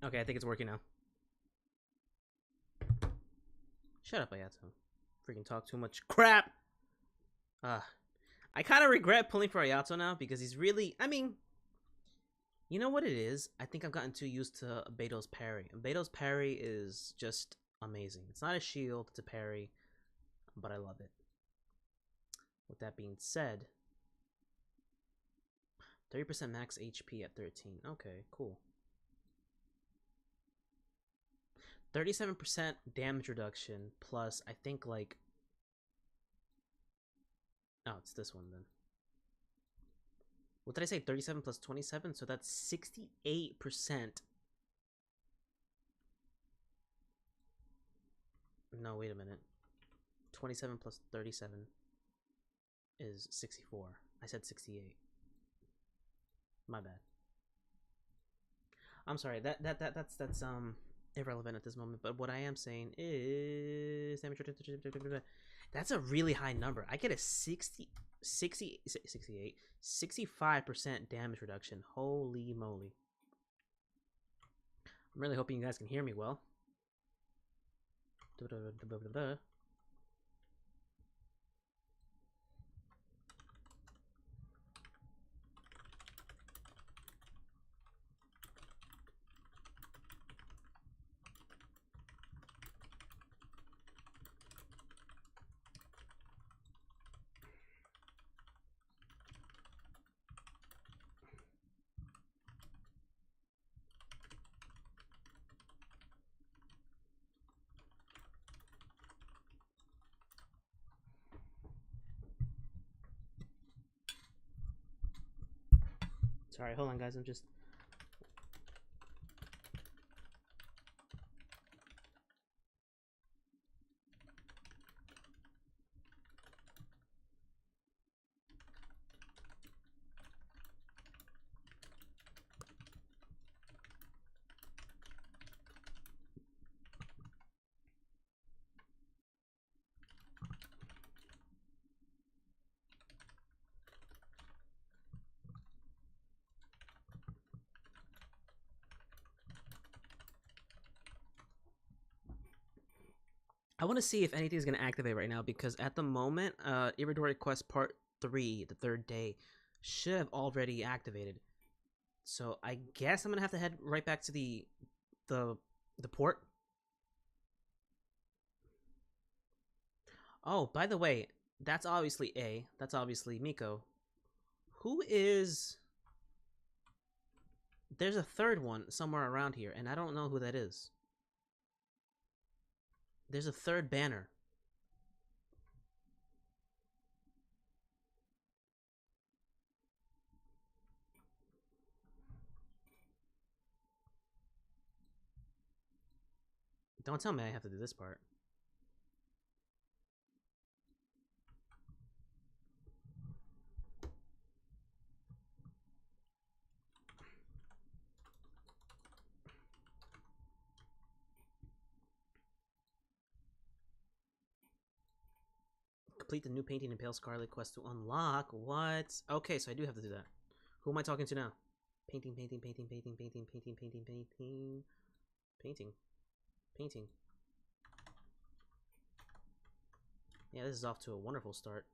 Okay, I think it's working now. Shut up, Ayato. Freaking talk too much crap. I kind of regret pulling for Ayato now because he's really. I mean, you know what it is? I think I've gotten too used to Beto's parry. Beto's parry is just amazing. It's not a shield, it's a parry, but I love it. With that being said, 30% max HP at 13. Okay, cool. 37% damage reduction plus, I think, like... Oh, it's this one then. What did I say? 37 plus 27? So that's 68%. No, wait a minute. 27 plus 37 is 64. I said 68. My bad. I'm sorry. That's irrelevant at this moment. But what I am saying is that's a really high number. I get a 65% damage reduction. Holy moly. I'm really hoping you guys can hear me well. Sorry, hold on, guys. I'm just... I want to see if anything's going to activate right now because at the moment, Irodori Quest Part 3, the third day, should have already activated. So I guess I'm going to have to head right back to the port. Oh, by the way, that's obviously A. That's obviously Miko. Who is... There's a third one somewhere around here, and I don't know who that is. There's a third banner. Don't tell me I have to do this part. Complete the new painting in Pale Scarlet quest to unlock. What? Okay, so I do have to do that. Who am I talking to now? Painting. Yeah, this is off to a wonderful start.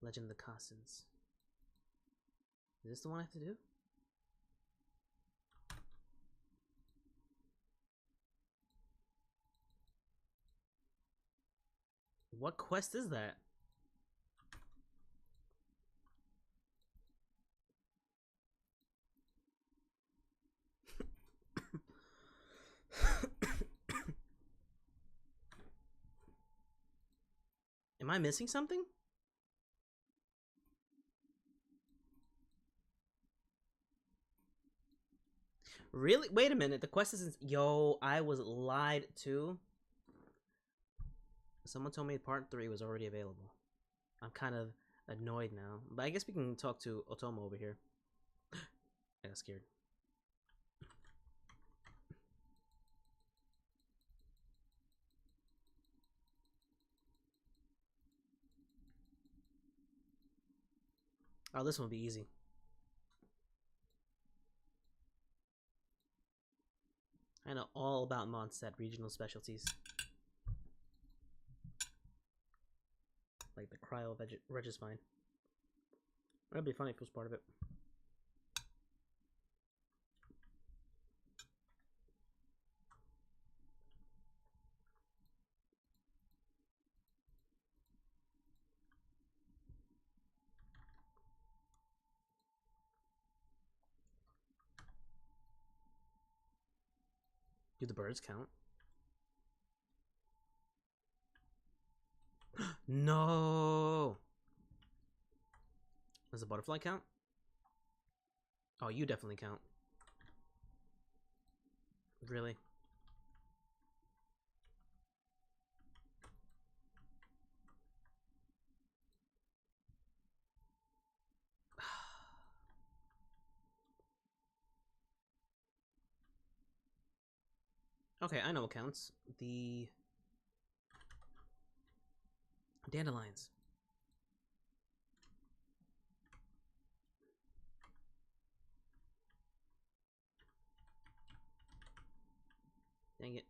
Legend of the Cossins. Is this the one I have to do? What quest is that? Am I missing something? Really? Wait a minute. The quest isn't... Yo, I was lied to. Someone told me part 3 was already available. I'm kind of annoyed now. But I guess we can talk to Thoma over here. I got scared. Oh, this one will be easy. I know all about Mondstadt regional specialties. Like the cryo Regis-Vine. That'd be funny if it was part of it. Do the birds count? No! Does the butterfly count? Oh, you definitely count. Really? Okay, I know what counts. The dandelions. Dang it.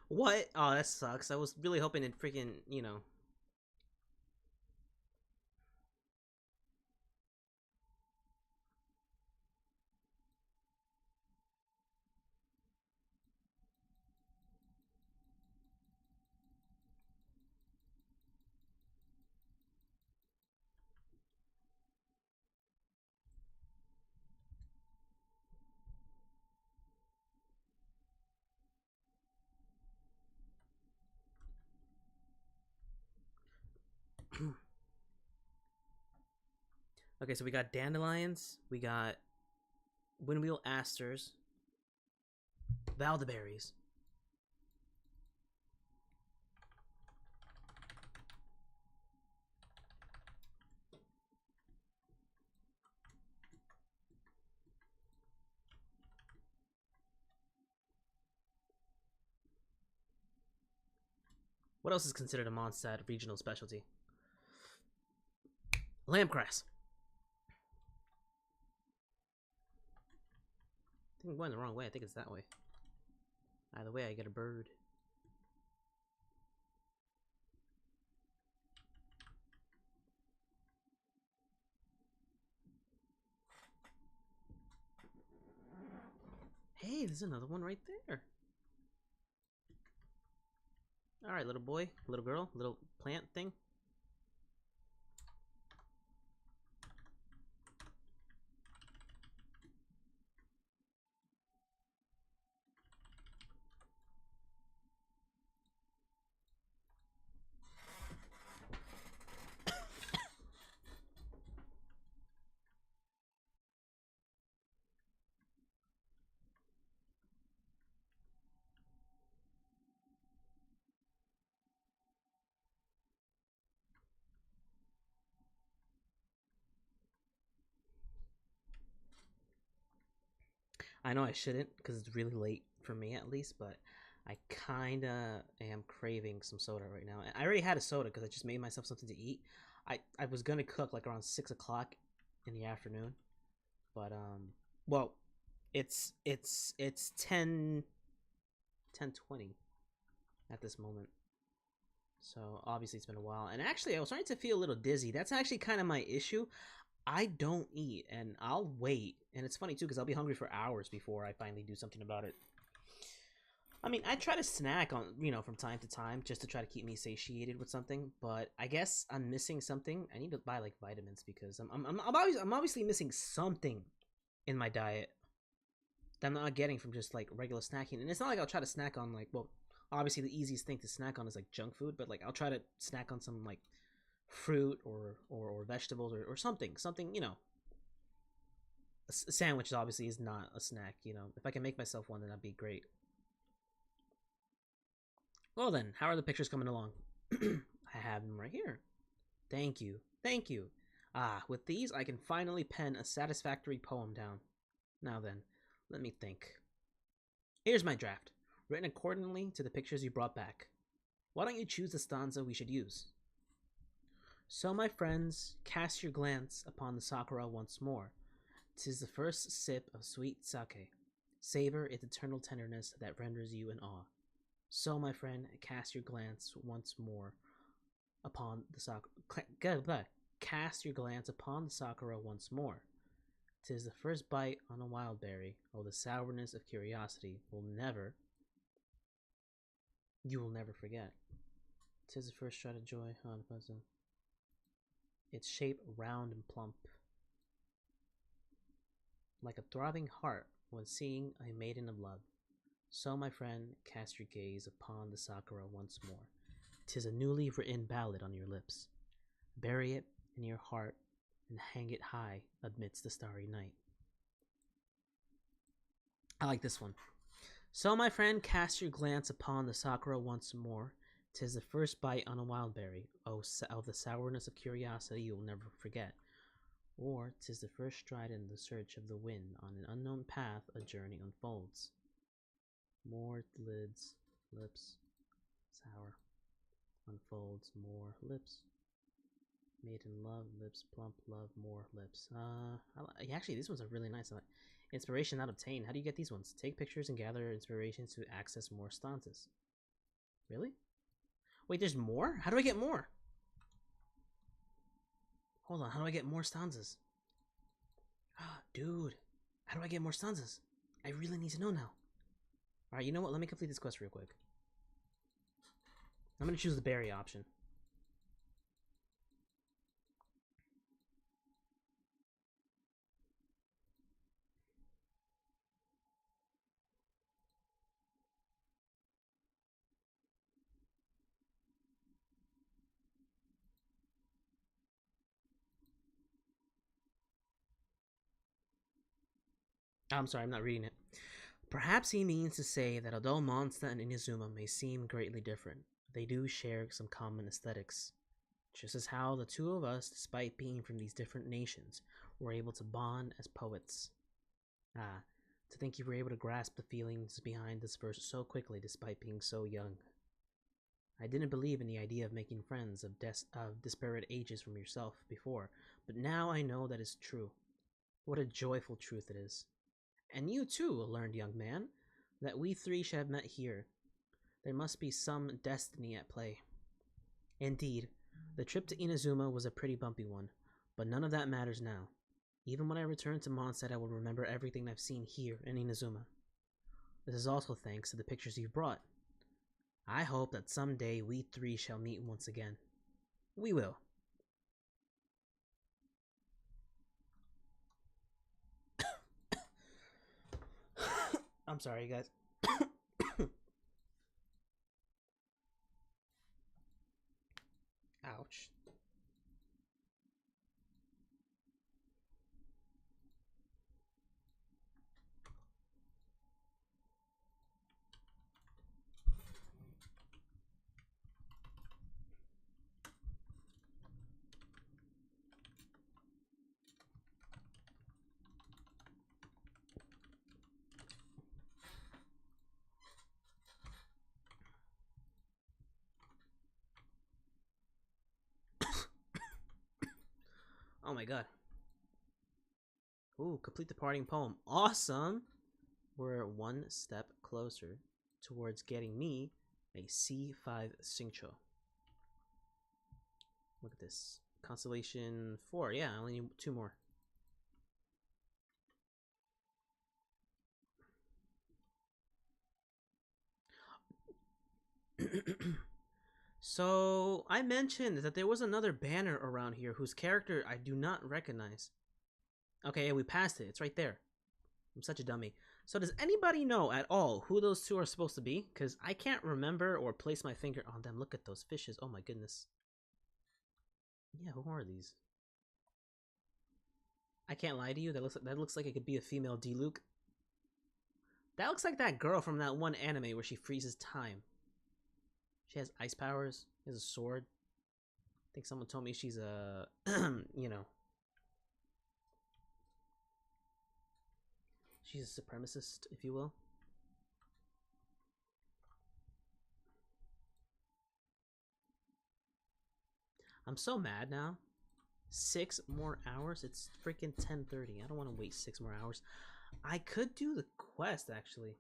What? Oh, that sucks. I was really hoping it freaking, you know. Okay, so we got dandelions, we got windwheel asters, valdeberries. What else is considered a Mondstadt regional specialty? Lambcress. I think I'm going the wrong way. I think it's that way. Either way, I get a bird. Hey, there's another one right there. Alright, little boy, little girl, little plant thing. I know I shouldn't because it's really late for me at least, but I kinda am craving some soda right now. I already had a soda because I just made myself something to eat. I was gonna cook like around 6 o'clock in the afternoon, but well, it's 10:20 at this moment. So obviously it's been a while, and actually I was starting to feel a little dizzy. That's actually kind of my issue. I don't eat, and I'll wait. And it's funny too because I'll be hungry for hours before I finally do something about it. I mean, I try to snack on, from time to time just to try to keep me satiated with something. But I guess I'm missing something. I need to buy like vitamins because I'm obviously missing something in my diet. that I'm not getting from just like regular snacking. And it's not like I'll try to snack on like, well, obviously the easiest thing to snack on is like junk food, but like I'll try to snack on some like fruit or vegetables or something, you know. A sandwich obviously is not a snack, you know. If I can make myself one, then that'd be great. Well then, how are the pictures coming along? I have them right here. Thank you. Thank you. Ah, with these I can finally pen a satisfactory poem down. Now then, let me think. Here's my draft, written accordingly to the pictures you brought back. Why don't you choose the stanza we should use? So, my friends, cast your glance upon the Sakura once more. 'Tis the first sip of sweet sake. Savor its eternal tenderness that renders you in awe. So, my friend, cast your glance once more upon the Sakura. Cast your glance upon the Sakura once more. 'Tis the first bite on a wild berry. Oh, the sourness of curiosity you will never forget. 'Tis the first stride of joy on the puzzle. Its shape round and plump, like a throbbing heart when seeing a maiden of love. So, my friend, cast your gaze upon the Sakura once more. 'Tis a newly written ballad on your lips. Bury it in your heart and hang it high amidst the starry night. I like this one. So, my friend, cast your glance upon the Sakura once more. 'Tis the first bite on a wild berry. Oh, the sourness of curiosity you will never forget. Or 'tis the first stride in the search of the wind on an unknown path a journey unfolds. More lids, lips, sour, unfolds, more lips. Maiden love, lips, plump love, more lips. Actually, these ones are really nice. Inspiration not obtained. How do you get these ones? Take pictures and gather inspirations to access more stanzas. Really? Wait, there's more? How do I get more? Hold on, how do I get more stanzas? Dude, how do I get more stanzas? I really need to know now. Alright, you know what? Let me complete this quest real quick. I'm gonna choose the berry option. I'm sorry, I'm not reading it. Perhaps he means to say that although Monsta and Inazuma may seem greatly different, they do share some common aesthetics. Just as how the two of us, despite being from these different nations, were able to bond as poets. Ah, to think you were able to grasp the feelings behind this verse so quickly despite being so young. I didn't believe in the idea of making friends of disparate ages from yourself before, but now I know that is true. What a joyful truth it is. And you too, learned young man, that we three should have met here. There must be some destiny at play. Indeed, the trip to Inazuma was a pretty bumpy one, but none of that matters now. Even when I return to Mondstadt, I will remember everything I've seen here in Inazuma. This is also thanks to the pictures you've brought. I hope that someday we three shall meet once again. We will. I'm sorry, guys. Ouch. Oh my god. Ooh, complete the parting poem. Awesome! We're one step closer towards getting me a C5 Singcho. Look at this. Constellation 4. Yeah, I only need 2 more. So, I mentioned that there was another banner around here whose character I do not recognize. Okay, yeah, we passed it. It's right there. I'm such a dummy. So does anybody know at all who those two are supposed to be? Because I can't remember or place my finger on them. Look at those fishes. Oh my goodness. Yeah, who are these? I can't lie to you. That looks like it could be a female D-Luke. That looks like that girl from that one anime where she freezes time. She has ice powers. She has a sword. I think someone told me she's a, you know, she's a supremacist, if you will. I'm so mad now. 6 more hours? It's freaking 10:30. I don't want to wait 6 more hours. I could do the quest, actually.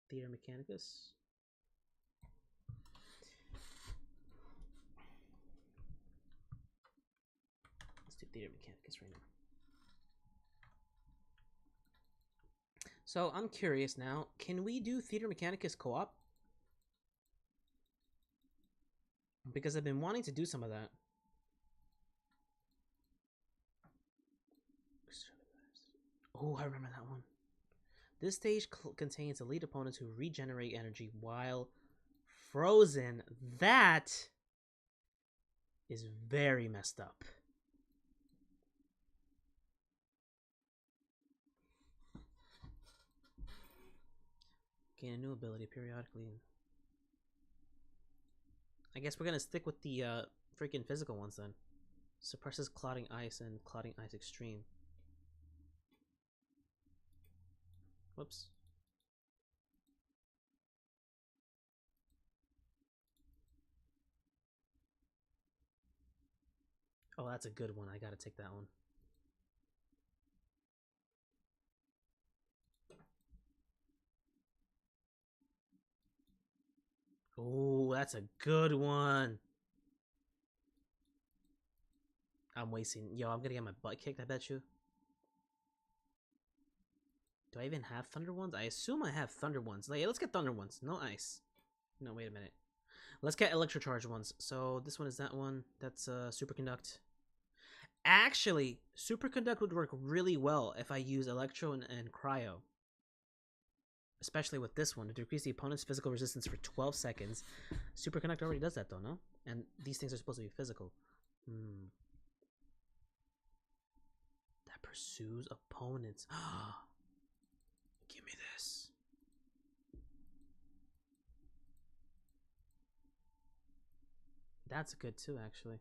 Theater Mechanicus. Let's do Theater Mechanicus right now. So I'm curious now. Can we do Theater Mechanicus co-op? Because I've been wanting to do some of that. Oh, I remember that one. This stage contains elite opponents who regenerate energy while frozen. That is very messed up. Gain a new ability periodically. I guess we're gonna stick with the freaking physical ones then. Suppresses Clotting Ice and Clotting Ice Extreme. Whoops. Oh, that's a good one. I gotta take that one. Oh, that's a good one. I'm wasting. Yo, I'm gonna get my butt kicked, I bet you. Do I even have Thunder ones? I assume I have Thunder ones. Like, let's get Thunder ones. No ice. No, wait a minute. Let's get Electrocharge ones. So this one is that one. That's Superconduct. Actually, Superconduct would work really well if I use Electro and Cryo. Especially with this one, to decrease the opponent's physical resistance for 12 seconds. Superconduct already does that though, no? And these things are supposed to be physical. That pursues opponents. Give me this. That's good too, actually.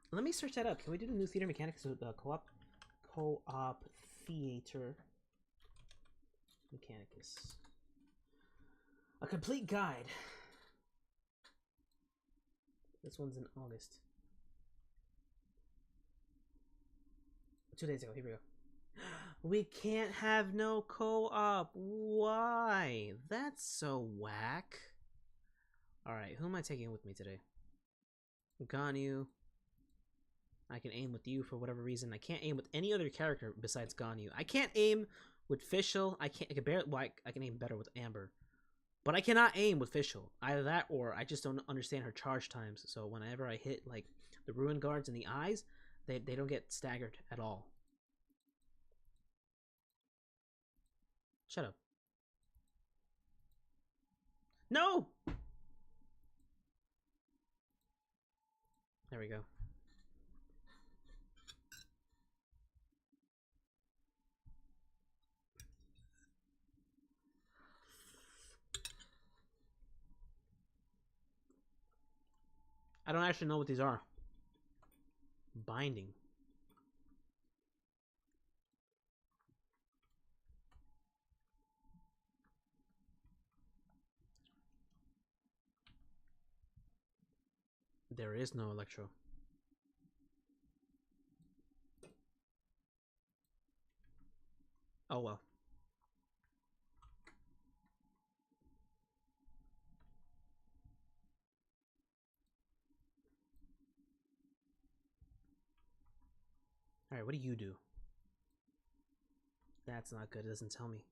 Let me search that up. Can we do the new Theater Mechanics with co-op Theater Mechanicus? A complete guide. This one's in August. 2 days ago. Here we go. We can't have no co-op. Why? That's so whack. Alright, who am I taking with me today? Ganyu. I can aim with you for whatever reason. I can't aim with any other character besides Ganyu. I can't aim with Fischl. I can barely. Well, I can aim better with Amber, but I cannot aim with Fischl. Either that, or I just don't understand her charge times. So whenever I hit like the Ruin Guards in the eyes, they don't get staggered at all. Shut up. No. There we go. I don't actually know what these are. Binding. There is no Electro. Oh well. Alright, what do you do? That's not good. It doesn't tell me.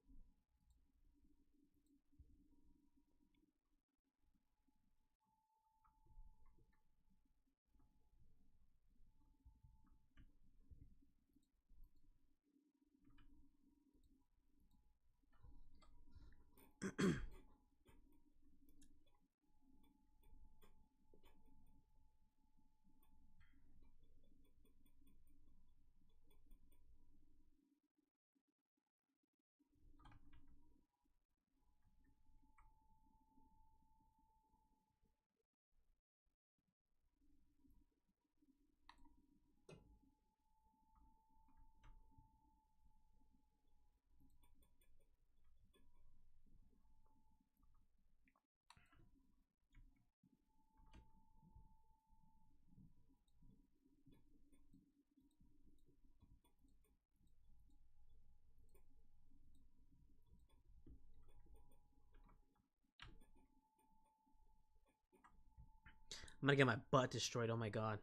I'm gonna get my butt destroyed. Oh my god.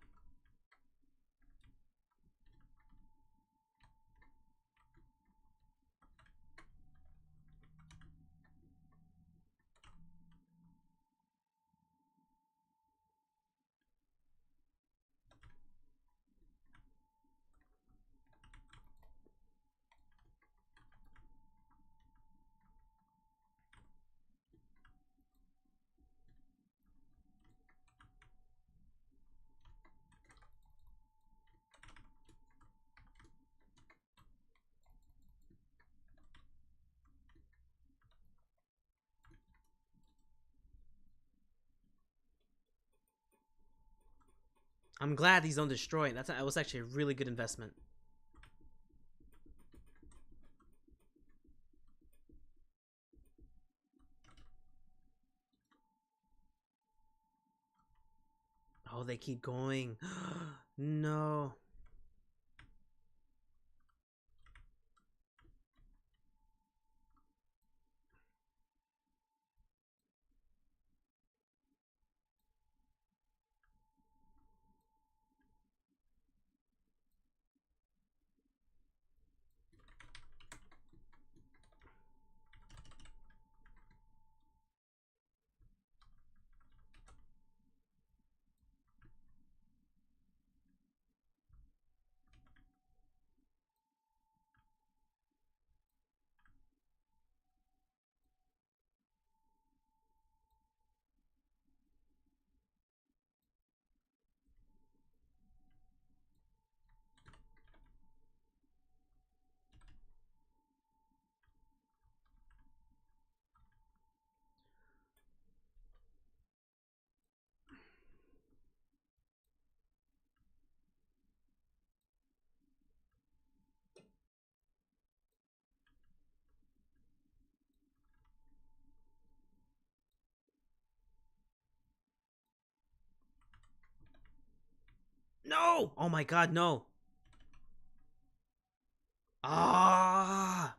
I'm glad these don't destroy it. That was actually a really good investment. Oh, they keep going. No. No! Oh my god, no. Ah!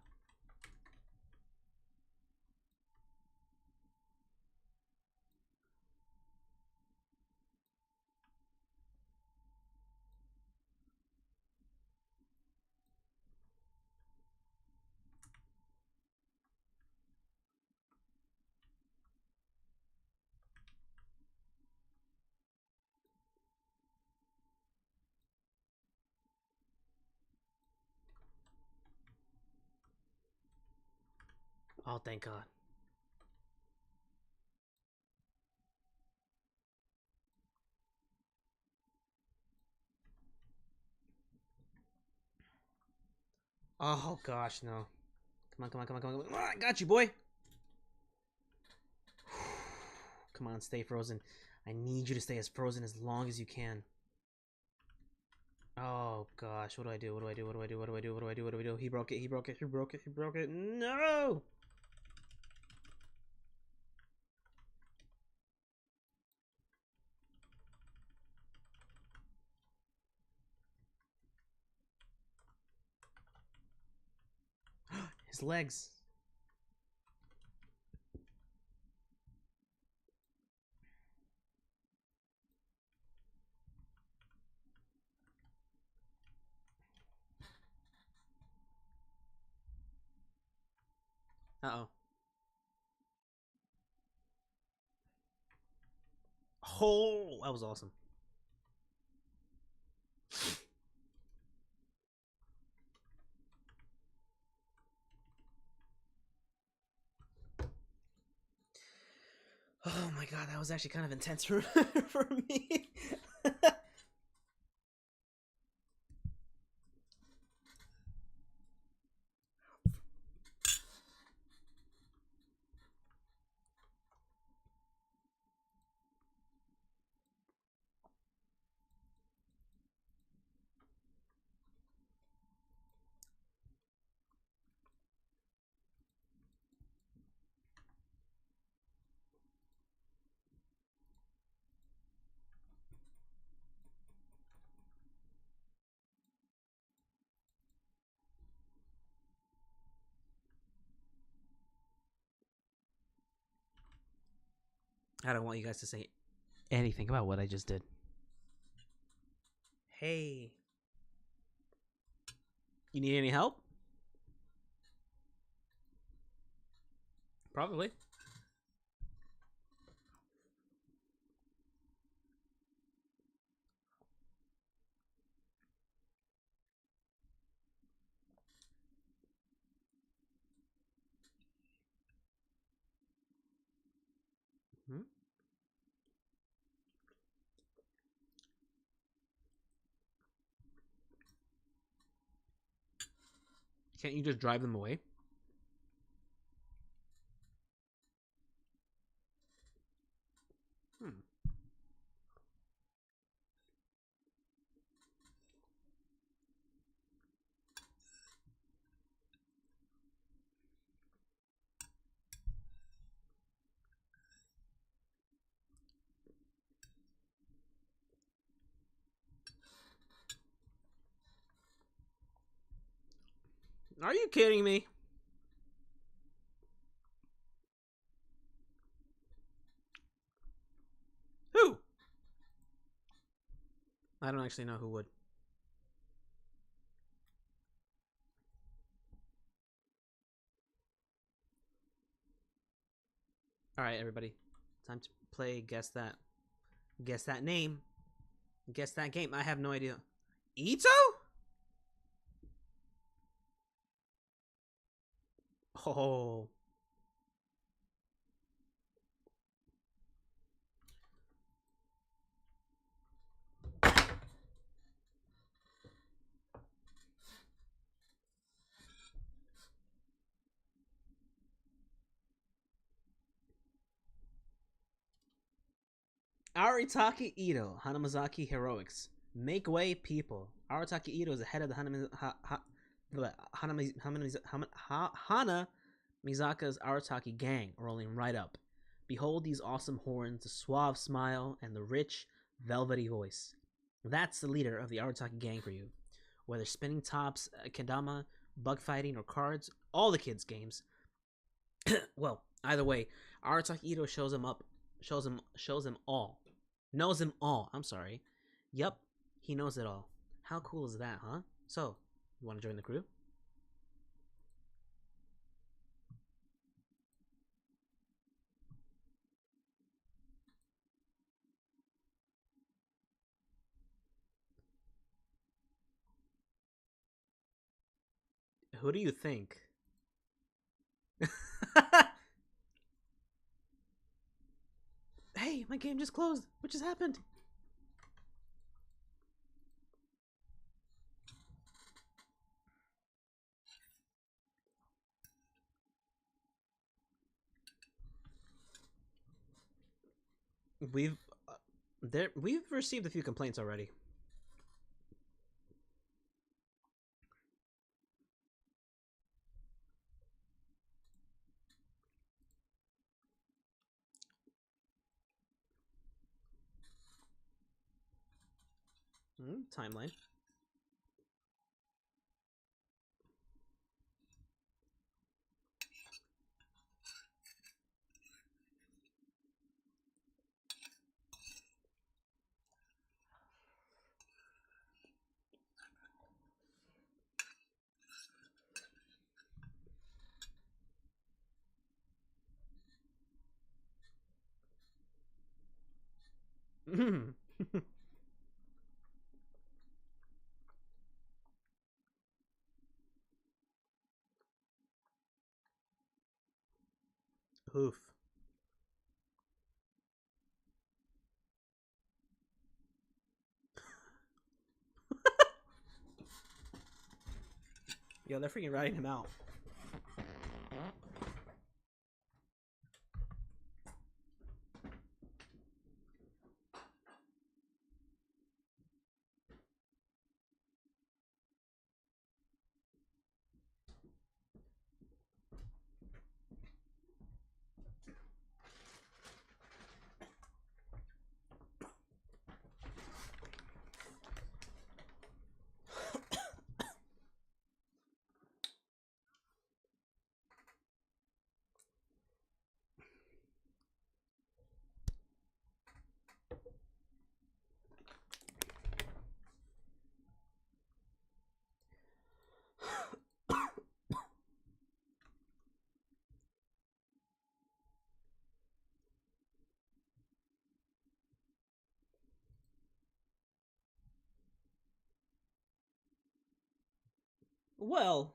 Oh, thank god. Oh gosh, no. Come on, come on, come on, come on. Come on. I got you, boy. Come on, stay frozen. I need you to stay as frozen as long as you can. Oh gosh, what do I do? What do I do? What do I do? What do I do? What do I do? What do I do? He broke it. He broke it. He broke it. He broke it. No! His legs. Uh-oh. Oh, that was awesome. Oh my god, that was actually kind of intense for, for me. I don't want you guys to say anything about what I just did. Hey. You need any help? Probably. Hmm? Can't you just drive them away? Hmm. Are you kidding me? Who? I don't actually know who would. All right, everybody. Time to play Guess That. Guess that name. Guess that game. I have no idea. Itto? Oh. Arataki Itto, Hanamazaki Heroics. Make way, people. Arataki Itto is the head of the Hana Mizaka's Arataki gang, rolling right up. Behold these awesome horns, the suave smile, and the rich, velvety voice. That's the leader of the Arataki gang for you. Whether spinning tops, kendama, bug fighting, or cards, all the kids' games. Well, either way, Arataki Itto shows him up, shows him all. Knows him all. I'm sorry. Yup, he knows it all. How cool is that, huh? So, you want to join the crew? Who do you think? Hey, my game just closed. What just happened? We've we've received a few complaints already. Timeline. Oof. Yo, they're freaking riding him out. Well,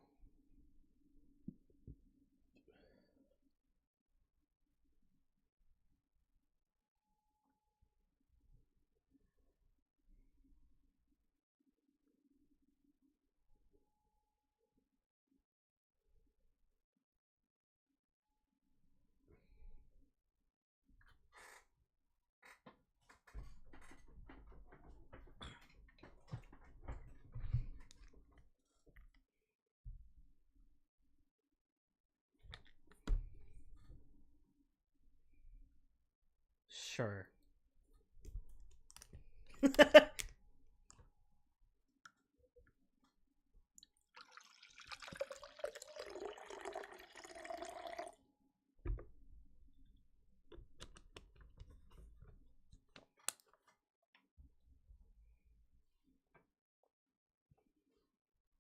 sure.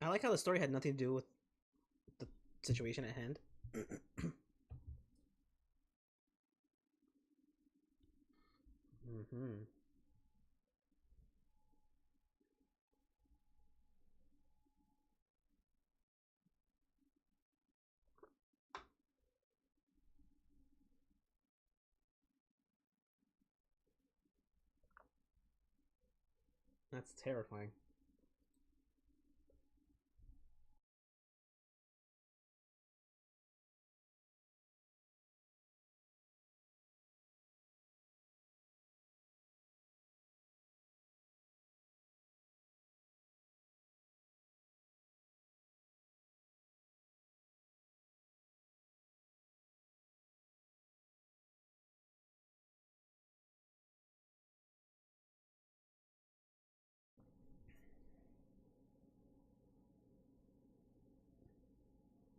I like how the story had nothing to do with the situation at hand. Mm-hmm. That's terrifying.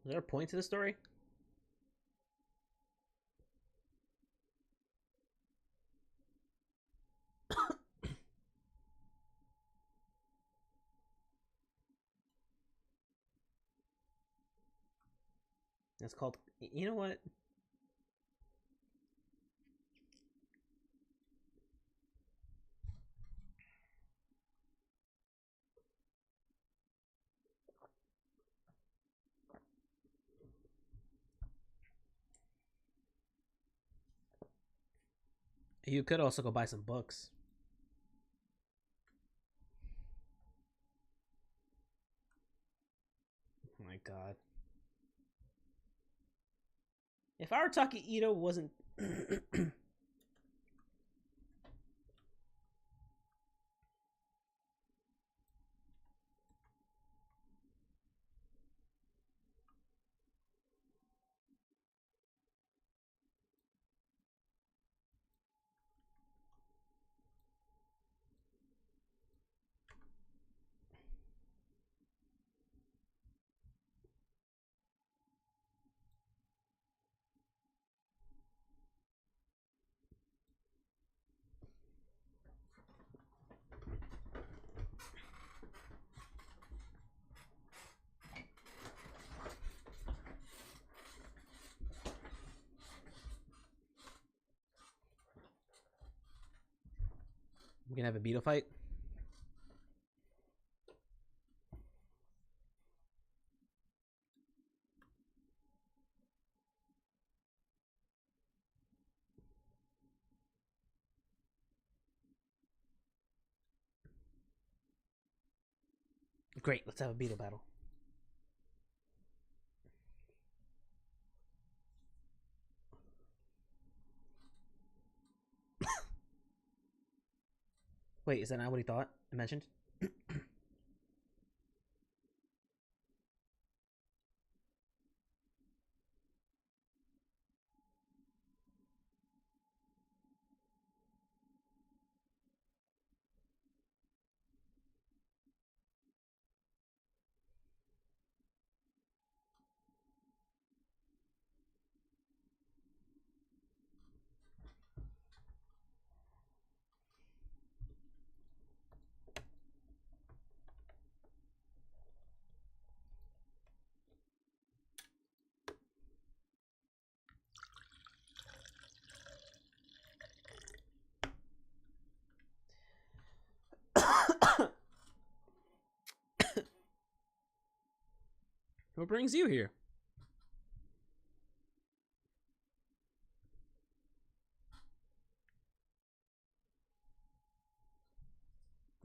Is there a point to the story? That's called. You know what? You could also go buy some books. Oh my god. If Arataki Itto wasn't. We can have a beetle fight. Great, let's have a beetle battle. Wait, is that not what he thought? I mentioned? What brings you here?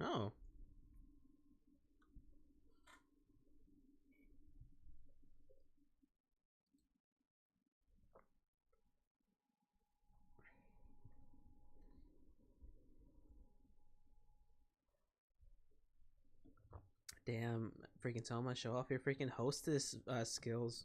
Oh. Damn, freaking Thoma, show off your freaking hostess skills.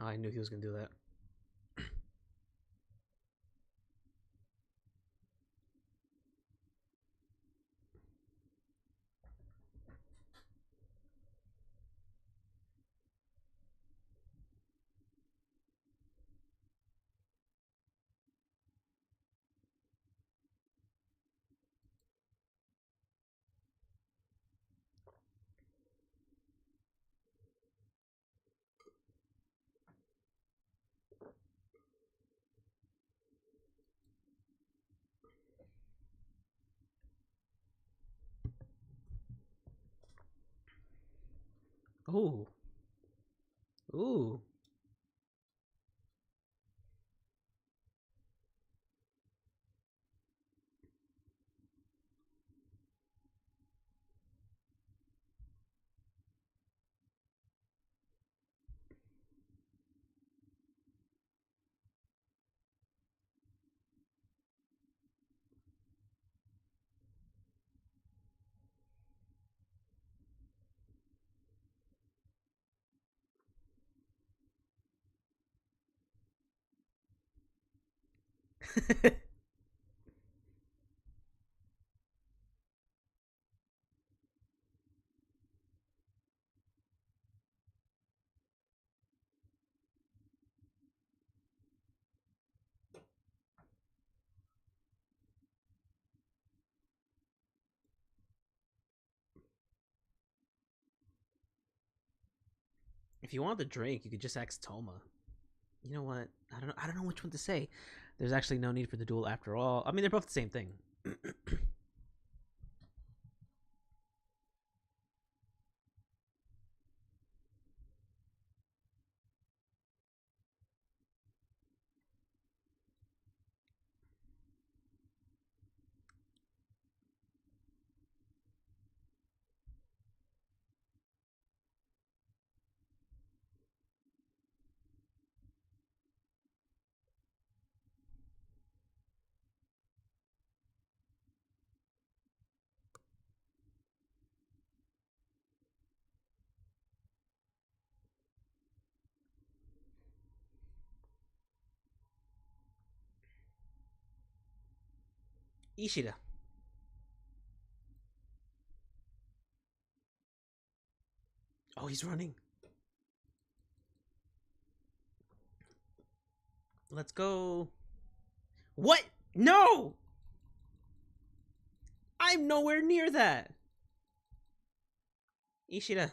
Oh, I knew he was gonna do that. Ooh. Ooh. If you want the drink, you could just ask Thoma. You know what? I don't know. I don't know which one to say. There's actually no need for the duel after all. I mean, they're both the same thing. Ishida. Oh, he's running. Let's go. What? No! I'm nowhere near that. Ishida.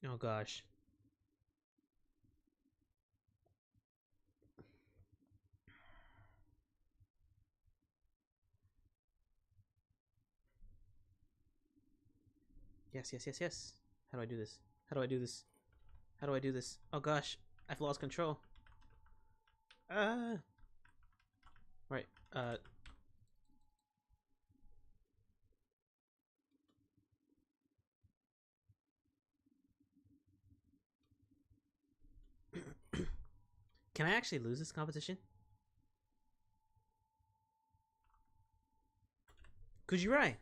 Oh gosh. Yes, yes, yes, yes. How do I do this? How do I do this? How do I do this? Oh gosh, I've lost control. Right. Can I actually lose this competition? Kujirai.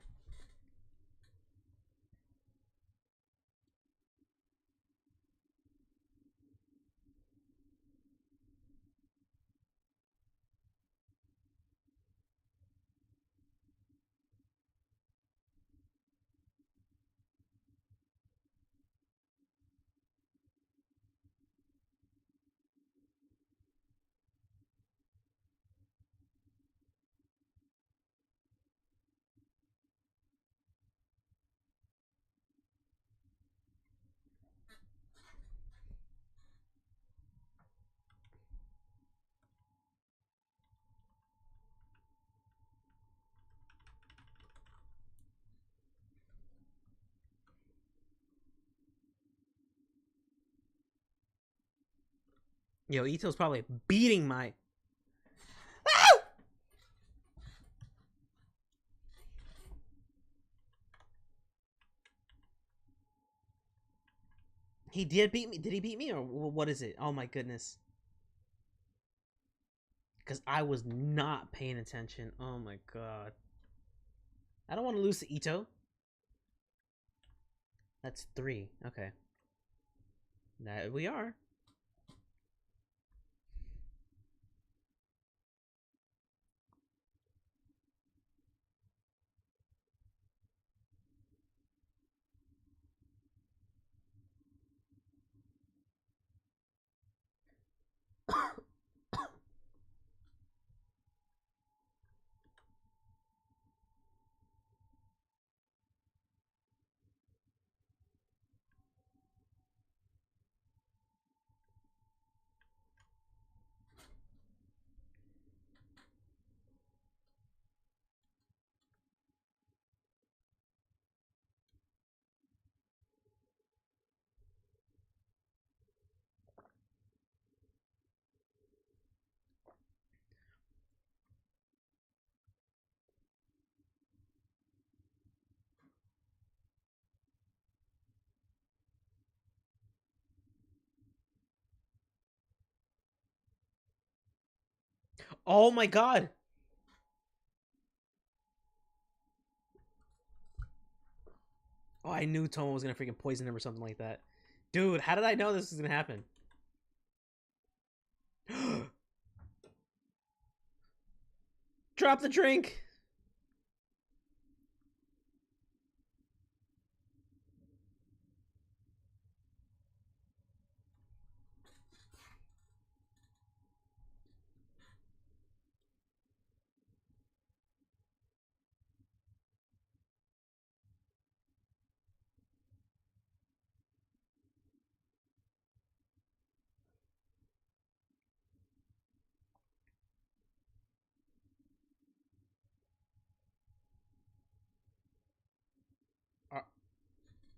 Yo, Itto's probably beating my. He did beat me. Did he beat me or what is it? Oh my goodness. Because I was not paying attention. Oh my god. I don't want to lose to Itto. That's 3. Okay. That we are. Oh my god. Oh, I knew Thoma was gonna freaking poison him or something like that. Dude, how did I know this was gonna happen? Drop the drink.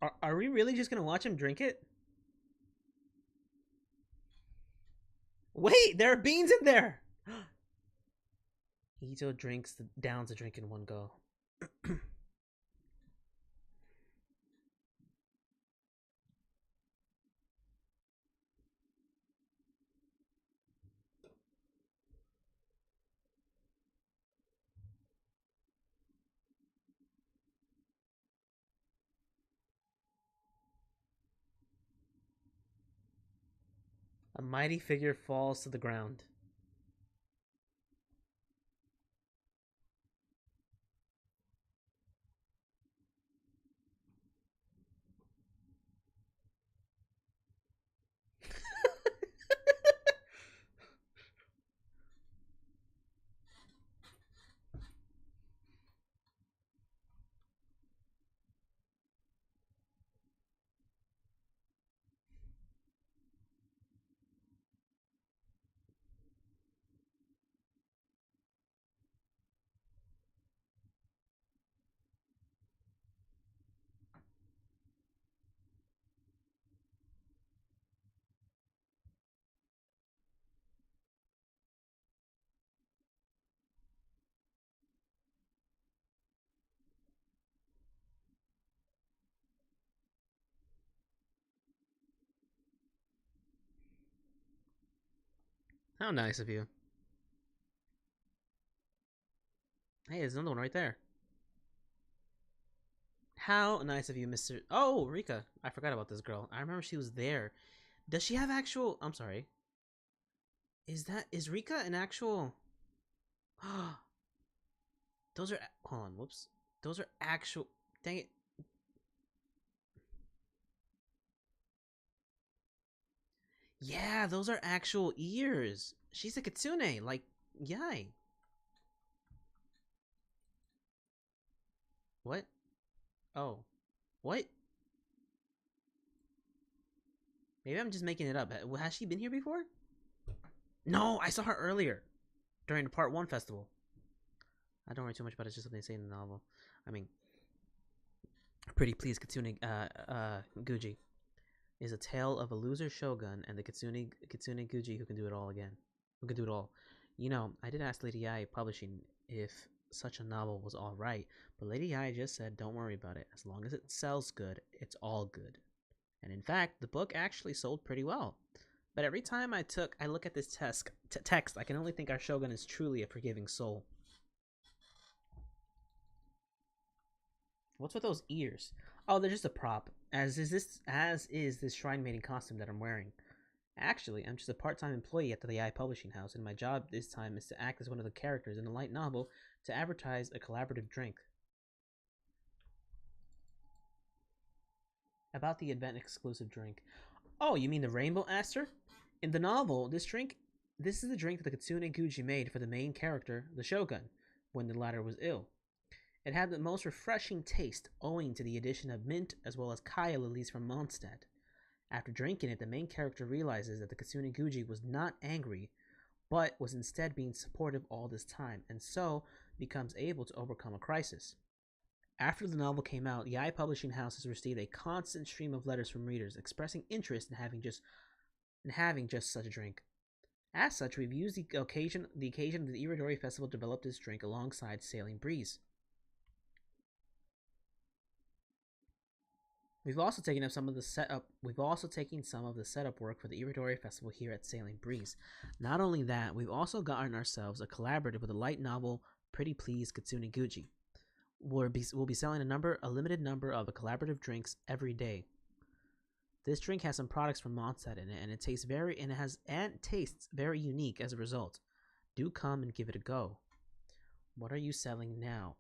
Are, are we really just gonna watch him drink it? Wait, there are beans in there. Itto downs the drink in one go. A mighty figure falls to the ground. How nice of you. Hey, there's another one right there. How nice of you, Mr. Oh, Rika. I forgot about this girl. I remember she was there. Does she have actual? I'm sorry. Is Rika an actual? Those are. Hold on. Whoops. Those are actual. Dang it. Yeah, those are actual ears. She's a kitsune. Like, yay. What? Oh. What? Maybe I'm just making it up. Has she been here before? No, I saw her earlier during the part 1 festival. I don't worry too much about it. It's just something they say in the novel. I mean, Pretty Please Kitsune Guji is a tale of a loser shogun and the Kitsune Guji who can do it all again. Who can do it all. You know, I did ask Lady Ai Publishing if such a novel was alright, but Lady Ai just said don't worry about it. As long as it sells good, it's all good. And in fact, the book actually sold pretty well. But every time I look at this text, I can only think our shogun is truly a forgiving soul. What's with those ears? Oh, they're just a prop. As is this shrine maiden costume that I'm wearing. Actually, I'm just a part-time employee at the AI Publishing House, and my job this time is to act as one of the characters in the light novel to advertise a collaborative drink. About the event exclusive drink. Oh, you mean the Rainbow Aster? In the novel, this is the drink that the Kitsune Guji made for the main character, the Shogun, when the latter was ill. It had the most refreshing taste owing to the addition of mint as well as kaya lilies from Mondstadt. After drinking it, the main character realizes that the Kitsune Guji was not angry, but was instead being supportive all this time, and so becomes able to overcome a crisis. After the novel came out, Yai Publishing House has received a constant stream of letters from readers expressing interest in having just such a drink. As such, we've used the occasion of the Irodori Festival to develop this drink alongside Sailing Breeze. We've also taken some of the setup work for the Irodori Festival here at Sailing Breeze. Not only that, we've also gotten ourselves a collaborative with the light novel Pretty Please Kitsune Guji. We'll be selling a limited number of collaborative drinks every day. This drink has some products from Mondstadt in it, and it tastes very unique as a result. Do come and give it a go. What are you selling now?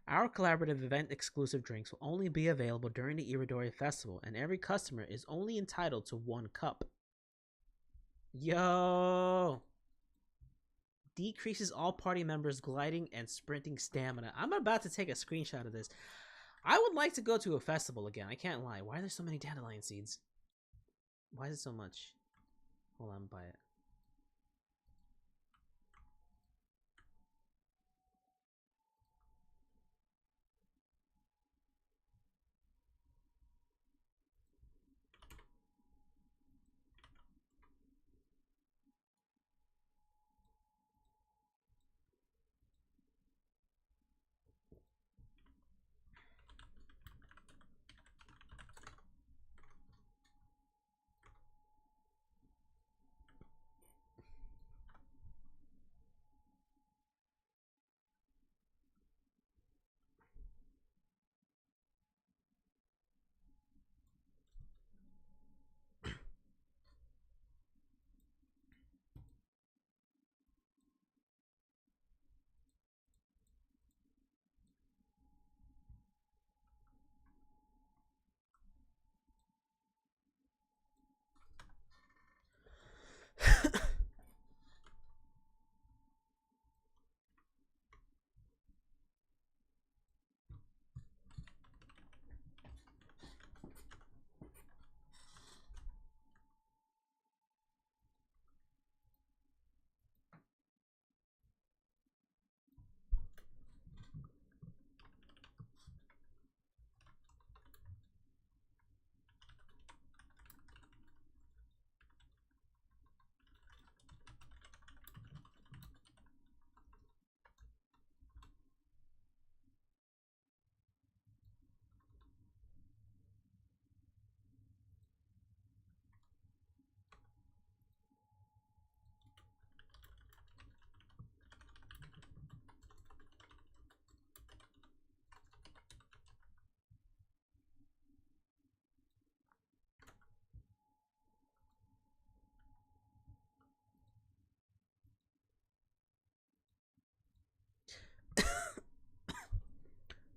Our collaborative event exclusive drinks will only be available during the Irodori Festival, and every customer is only entitled to 1 cup. Yo! Decreases all party members' gliding and sprinting stamina. I'm about to take a screenshot of this. I would like to go to a festival again. I can't lie. Why are there so many dandelion seeds? Why is it so much? Hold on, buy it.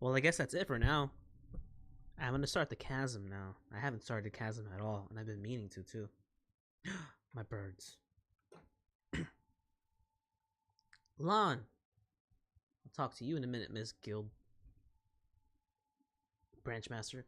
Well, I guess that's it for now. I'm gonna start the Chasm now. I haven't started Chasm at all, and I've been meaning to too. My birds. Lon, I'll talk to you in a minute, Miss Guild Branchmaster.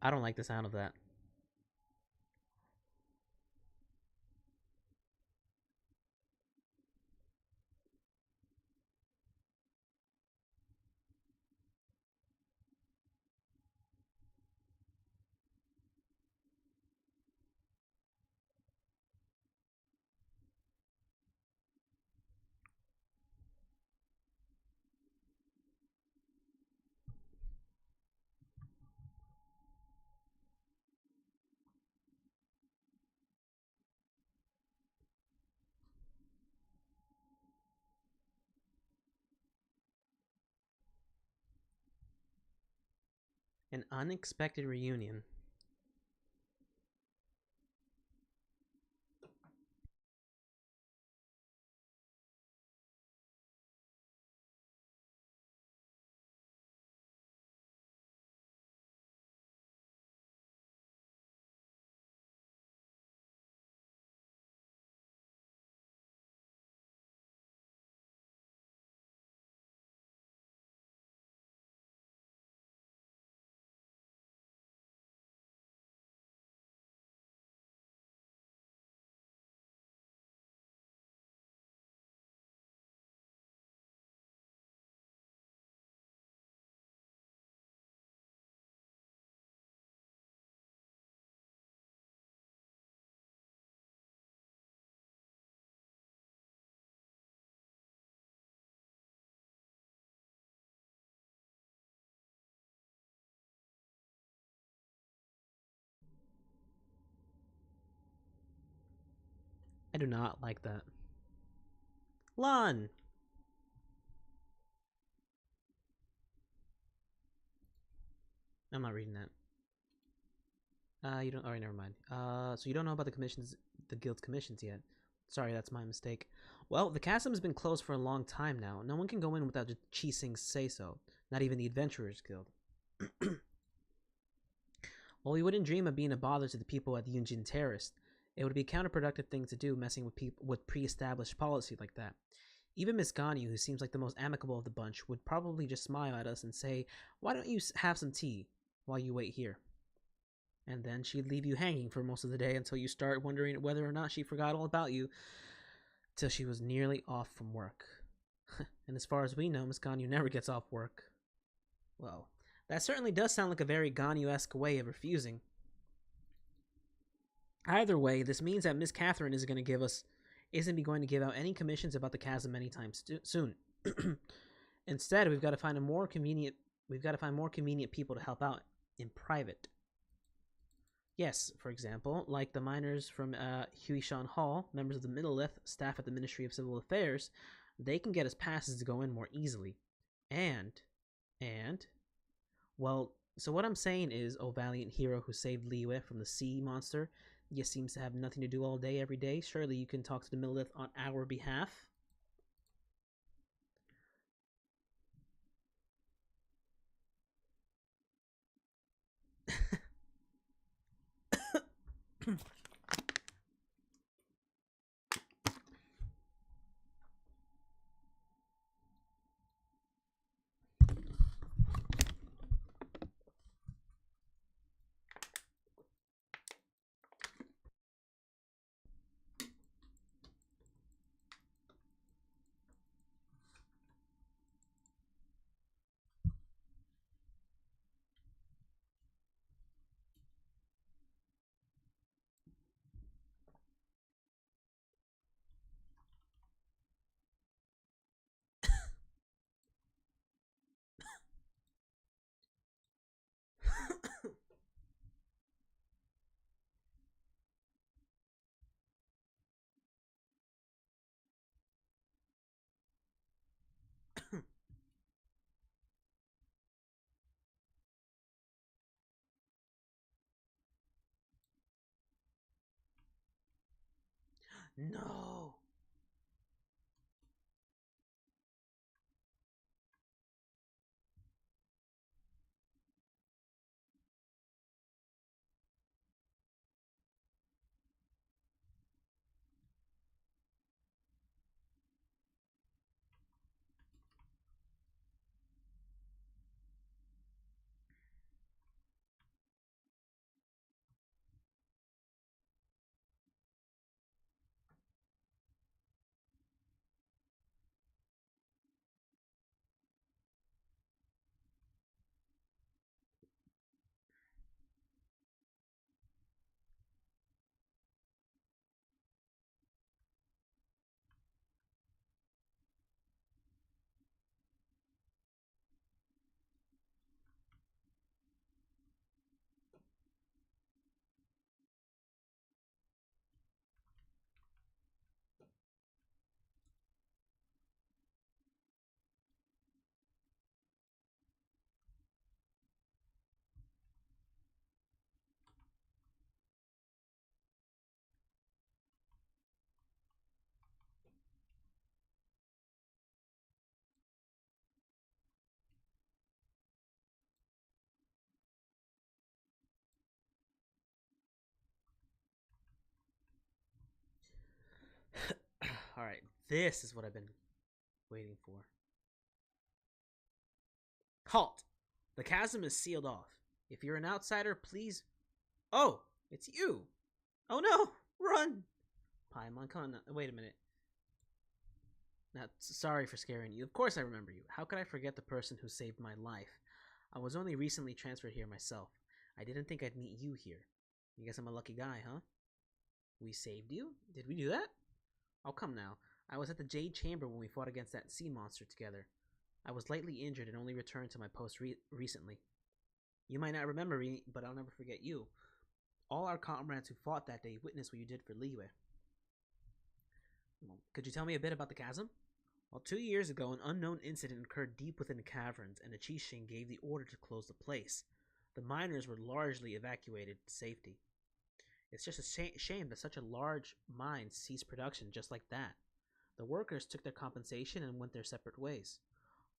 I don't like the sound of that. An unexpected reunion. I do not like that. Lon! I'm not reading that. You don't. Alright, never mind. So you don't know about the guild's commissions yet. Sorry, that's my mistake. Well, the chasm's been closed for a long time now. No one can go in without Chising's say so. Not even the Adventurers Guild. Well, we wouldn't dream of being a bother to the people at the Yunjin Terrace. It would be a counterproductive thing to do, messing with people with pre-established policy like that. Even Miss Ganyu, who seems like the most amicable of the bunch, would probably just smile at us and say, "Why don't you have some tea while you wait here?" And then she'd leave you hanging for most of the day until you start wondering whether or not she forgot all about you, till she was nearly off from work. And as far as we know, Miss Ganyu never gets off work. Well, that certainly does sound like a very Ganyu-esque way of refusing. Either way, this means that Miss Catherine isn't going to give out any commissions about the chasm anytime soon. Instead, we've got to find more convenient people to help out in private. Yes, for example, like the miners from Huishan Hall, members of the Middlelith, staff at the Ministry of Civil Affairs, they can get us passes to go in more easily. And, well, so what I'm saying is, oh valiant hero who saved Liyue from the sea monster, you seems to have nothing to do all day every day. Surely you can talk to the Middlelith on our behalf. No. All right, this is what I've been waiting for. Halt! The chasm is sealed off. If you're an outsider, please. Oh, it's you. Oh no, run! Paimon, come on. Wait a minute. Now, sorry for scaring you. Of course I remember you. How could I forget the person who saved my life? I was only recently transferred here myself. I didn't think I'd meet you here. I guess I'm a lucky guy, huh? We saved you? Did we do that? Oh, come now. I was at the Jade Chamber when we fought against that sea monster together. I was lightly injured and only returned to my post recently. You might not remember me, but I'll never forget you. All our comrades who fought that day witnessed what you did for Liyue. Well, could you tell me a bit about the chasm? Well, 2 years ago, an unknown incident occurred deep within the caverns, and the Chishin gave the order to close the place. The miners were largely evacuated to safety. It's just a shame that such a large mine ceased production just like that. The workers took their compensation and went their separate ways.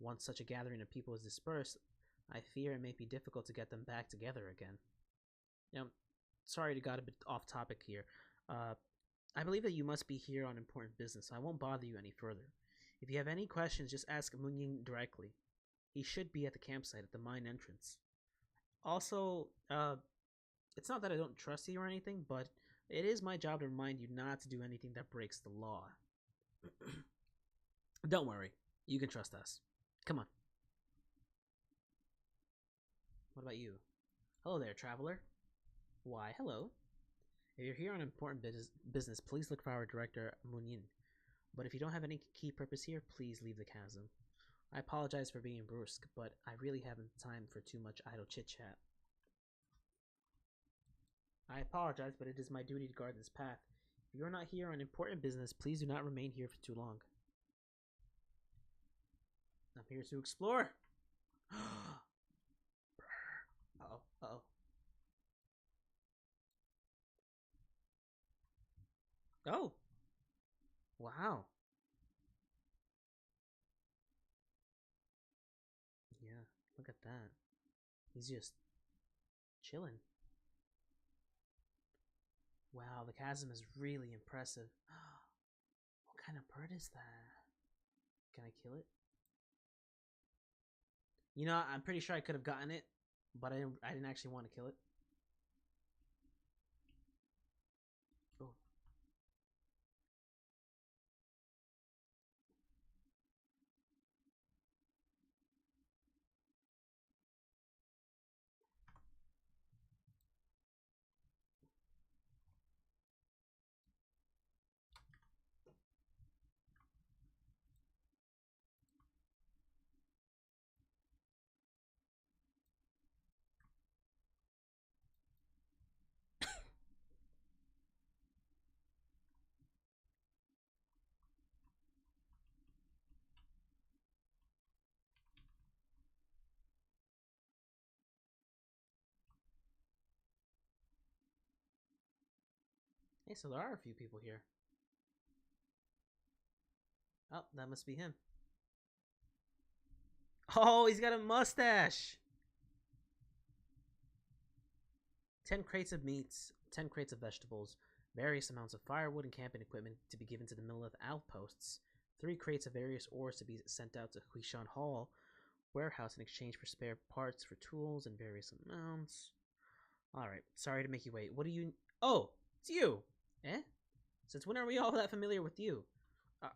Once such a gathering of people is dispersed, I fear it may be difficult to get them back together again. Now, sorry to got a bit off topic here. I believe that you must be here on important business, so I won't bother you any further. If you have any questions, just ask Munying directly. He should be at the campsite at the mine entrance. Also, it's not that I don't trust you or anything, but it is my job to remind you not to do anything that breaks the law. Don't worry, you can trust us. Come on. What about you? Hello there, traveler. Why, hello. If you're here on important business, please look for our director, Munyin. But if you don't have any key purpose here, please leave the chasm. I apologize for being brusque, but I really haven't time for too much idle chit-chat. I apologize, but it is my duty to guard this path. If you're not here on important business, please do not remain here for too long. I'm here to explore. Uh-oh, uh-oh. Oh! Wow. Yeah, look at that. He's just chilling. Wow, the chasm is really impressive. What kind of bird is that? Can I kill it? You know, I'm pretty sure I could have gotten it, but I didn't actually want to kill it. Oh. Hey, so there are a few people here. Oh, that must be him. Oh, he's got a mustache. 10 crates of meats, 10 crates of vegetables, various amounts of firewood and camping equipment to be given to the Millith outposts, 3 crates of various ores to be sent out to Huishan Hall warehouse in exchange for spare parts for tools and various amounts. Alright, sorry to make you wait. What do you. Oh, it's you! Eh? Since when are we all that familiar with you?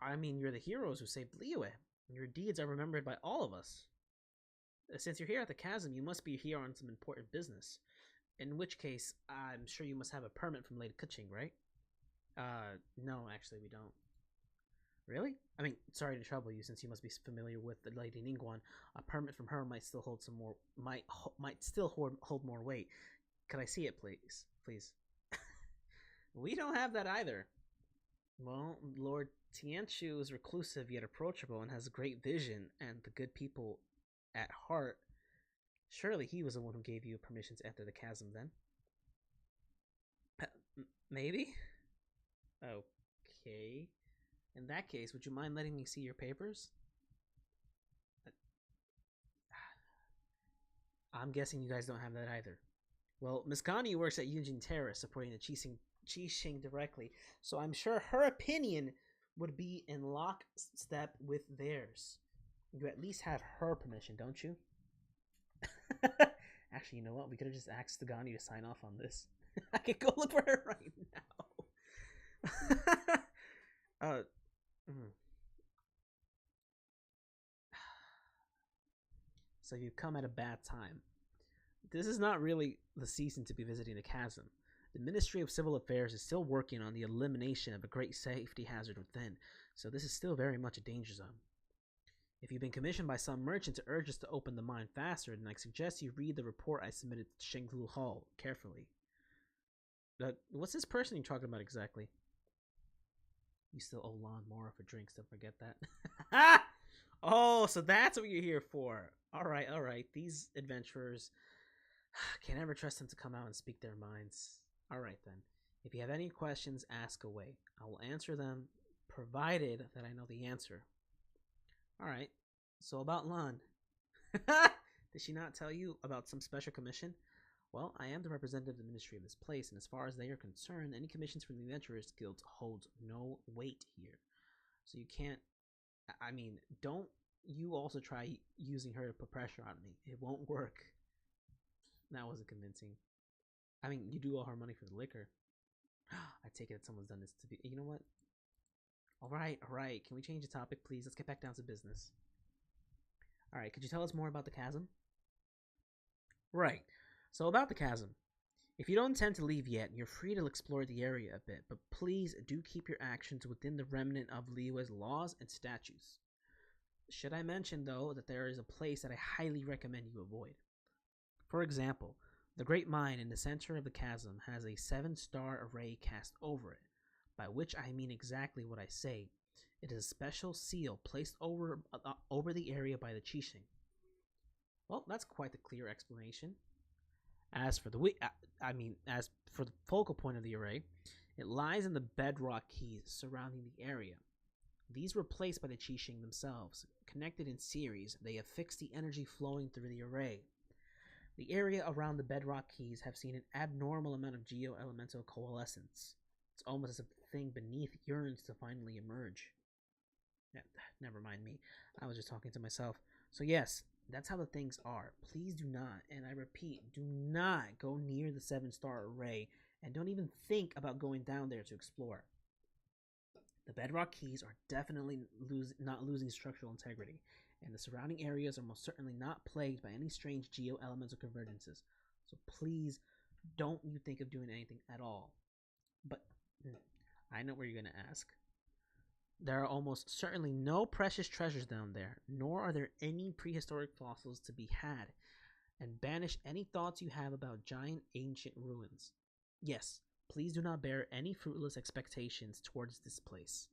I mean, you're the heroes who saved Liyue. Your deeds are remembered by all of us. Since you're here at the Chasm, you must be here on some important business. In which case, I'm sure you must have a permit from Lady Kuching, right? No, actually, we don't. Really? I mean, sorry to trouble you, since you must be familiar with the Lady Ningguan. A permit from her might still hold some more, might still hold more weight. Could I see it, please? Please. We don't have that either. Well, Lord Tianchu is reclusive yet approachable and has great vision and the good people at heart. Surely he was the one who gave you permission to enter the chasm then? Maybe? Okay. In that case, would you mind letting me see your papers? I'm guessing you guys don't have that either. Well, Miss Gani works at Yunjin Terrace, supporting the Qixing directly, so I'm sure her opinion would be in lockstep with theirs. You at least have her permission, don't you? Actually, you know what? We could have just asked Gani to sign off on this. I could go look for her right now. So you've come at a bad time. This is not really the season to be visiting the chasm. The Ministry of Civil Affairs is still working on the elimination of a great safety hazard within, so this is still very much a danger zone. If you've been commissioned by some merchant to urge us to open the mine faster, then I suggest you read the report I submitted to Shenglu Hall carefully. What's this person you're talking about exactly? You still owe Lon Mora for drinks, don't forget that. Oh, so that's what you're here for. Alright. These adventurers, can't ever trust them to come out and speak their minds. Alright then. If you have any questions, ask away. I will answer them, provided that I know the answer. Alright, so about Lon. Did she not tell you about some special commission? Well, I am the representative of the ministry of this place, and as far as they are concerned, any commissions from the Adventurers Guild holds no weight here. So you can't... I mean, don't you also try using her to put pressure on me. It won't work. That wasn't convincing. I mean, you do owe her money for the liquor. I take it that someone's done this to be... You know what? Alright. Can we change the topic, please? Let's get back down to business. Alright, could you tell us more about the chasm? Right. So about the chasm. If you don't intend to leave yet, you're free to explore the area a bit, but please do keep your actions within the remnant of Liyue's laws and statutes. Should I mention, though, that there is a place that I highly recommend you avoid. For example, the Great Mine in the center of the chasm has a 7-star array cast over it, by which I mean exactly what I say. It is a special seal placed over the area by the Qixing. Well, that's quite a clear explanation. As for the focal point of the array, it lies in the bedrock keys surrounding the area. These were placed by the Qixing themselves. Connected in series, they affix the energy flowing through the array. The area around the bedrock keys have seen an abnormal amount of geo-elemental coalescence. It's almost as if the thing beneath yearns to finally emerge. Never mind me. I was just talking to myself. So yes, that's how the things are. Please do not, and I repeat, do not go near the 7-star array, and don't even think about going down there to explore. The bedrock keys are definitely not losing structural integrity, and the surrounding areas are most certainly not plagued by any strange geo-elemental convergences. So please, don't you think of doing anything at all. But I know where you're going to ask. There are almost certainly no precious treasures down there, nor are there any prehistoric fossils to be had, and banish any thoughts you have about giant ancient ruins. Yes, please do not bear any fruitless expectations towards this place.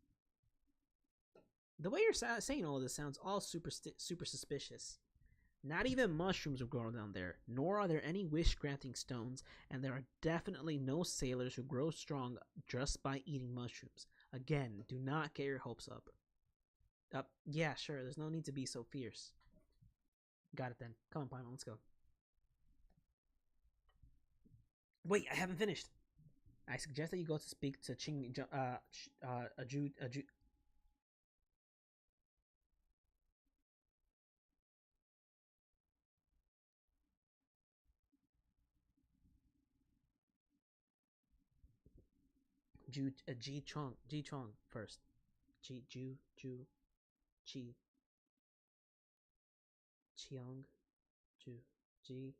The way you're saying all of this sounds all super suspicious. Not even mushrooms are grown down there, nor are there any wish-granting stones, and there are definitely no sailors who grow strong just by eating mushrooms. Again, do not get your hopes up. Yeah, sure. There's no need to be so fierce. Got it then. Come on, Paimon, let's go. Wait, I haven't finished. I suggest that you go to speak to a Ju, Ji Chong first. Ju, Chi, Chiang, Ju, Ji,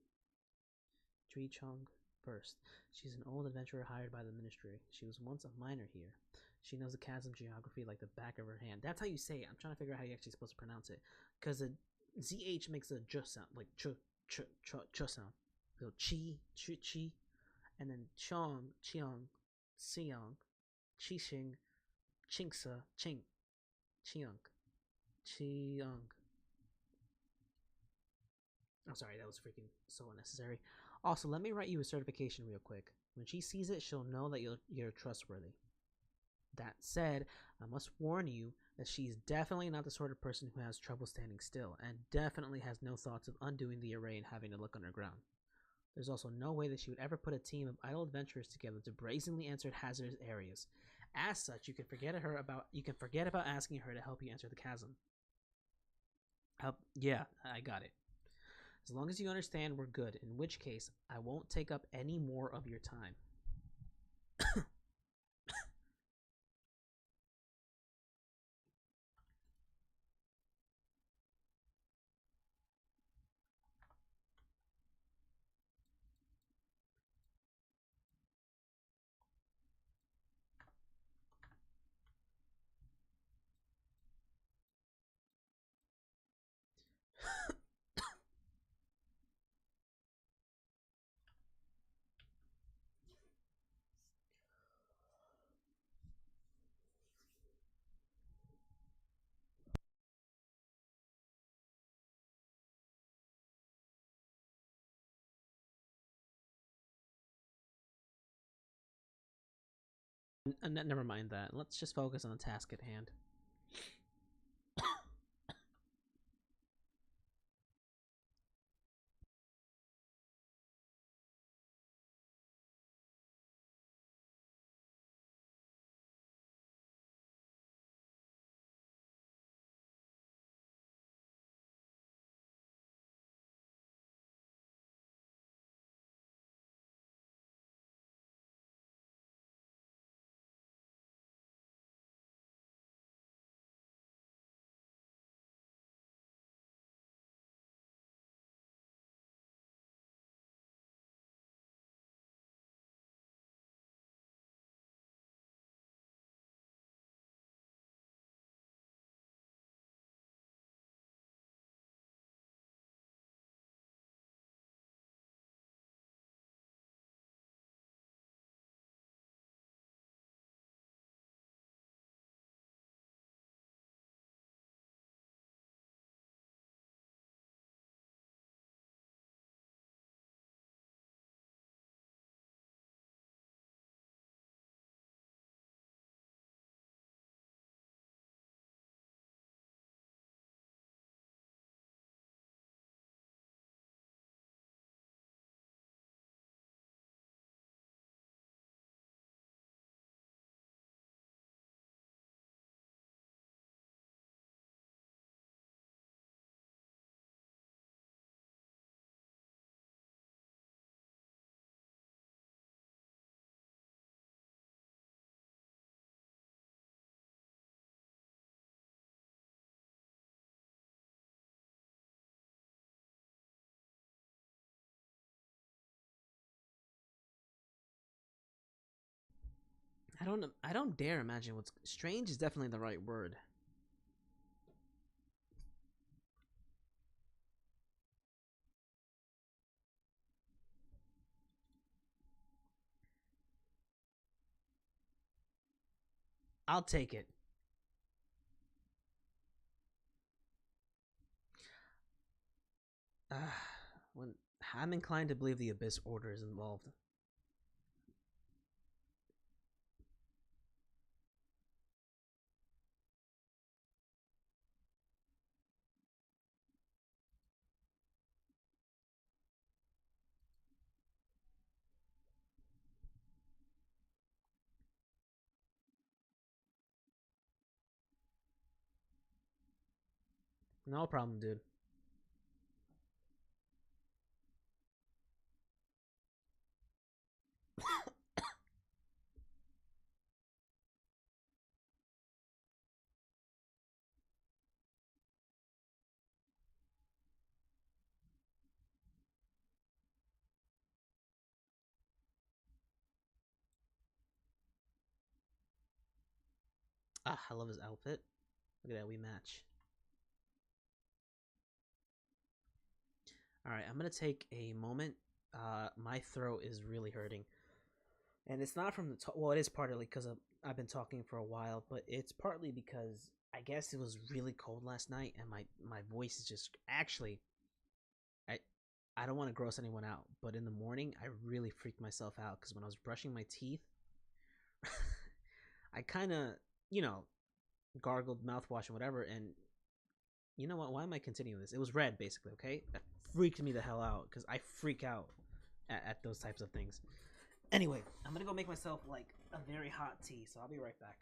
Ji Chong first. She's an old adventurer hired by the ministry. She was once a miner here. She knows the chasm geography like the back of her hand. That's how you say it. I'm trying to figure out how you're actually supposed to pronounce it. Because the ZH makes a j sound, like ch sound. So chi, and then chong, chiang, siang, qixing, chingsa, ching, chiang, chiang. I'm sorry, that was freaking so unnecessary. Also, let me write you a certification real quick. When she sees it, she'll know that you're trustworthy. That said, I must warn you that she's definitely not the sort of person who has trouble standing still, and definitely has no thoughts of undoing the array and having to look underground. There's also no way that she would ever put a team of idle adventurers together to brazenly enter hazardous areas. As such, you can forget about asking her to help you enter the chasm. Yeah, I got it. As long as you understand, we're good. In which case, I won't take up any more of your time. Never mind that. Let's just focus on the task at hand. I don't dare imagine what's strange is definitely the right word. I'll take it. Uh, when I'm inclined to believe the Abyss Order is involved. No problem, dude. Ah, I love his outfit. Look at that, we match. All right, I'm gonna take a moment. My throat is really hurting, and it's not from the well, it is partly because I've been talking for a while, but it's partly because I guess it was really cold last night, and my voice is just actually I I don't want to gross anyone out, but in the morning I really freaked myself out because when I was brushing my teeth, I kind of you know gargled mouthwash and whatever, and you know what? Why am I continuing this? It was red, basically. Okay, that freaked me the hell out because I freak out at those types of things. Anyway, I'm gonna go make myself like a very hot tea, so I'll be right back.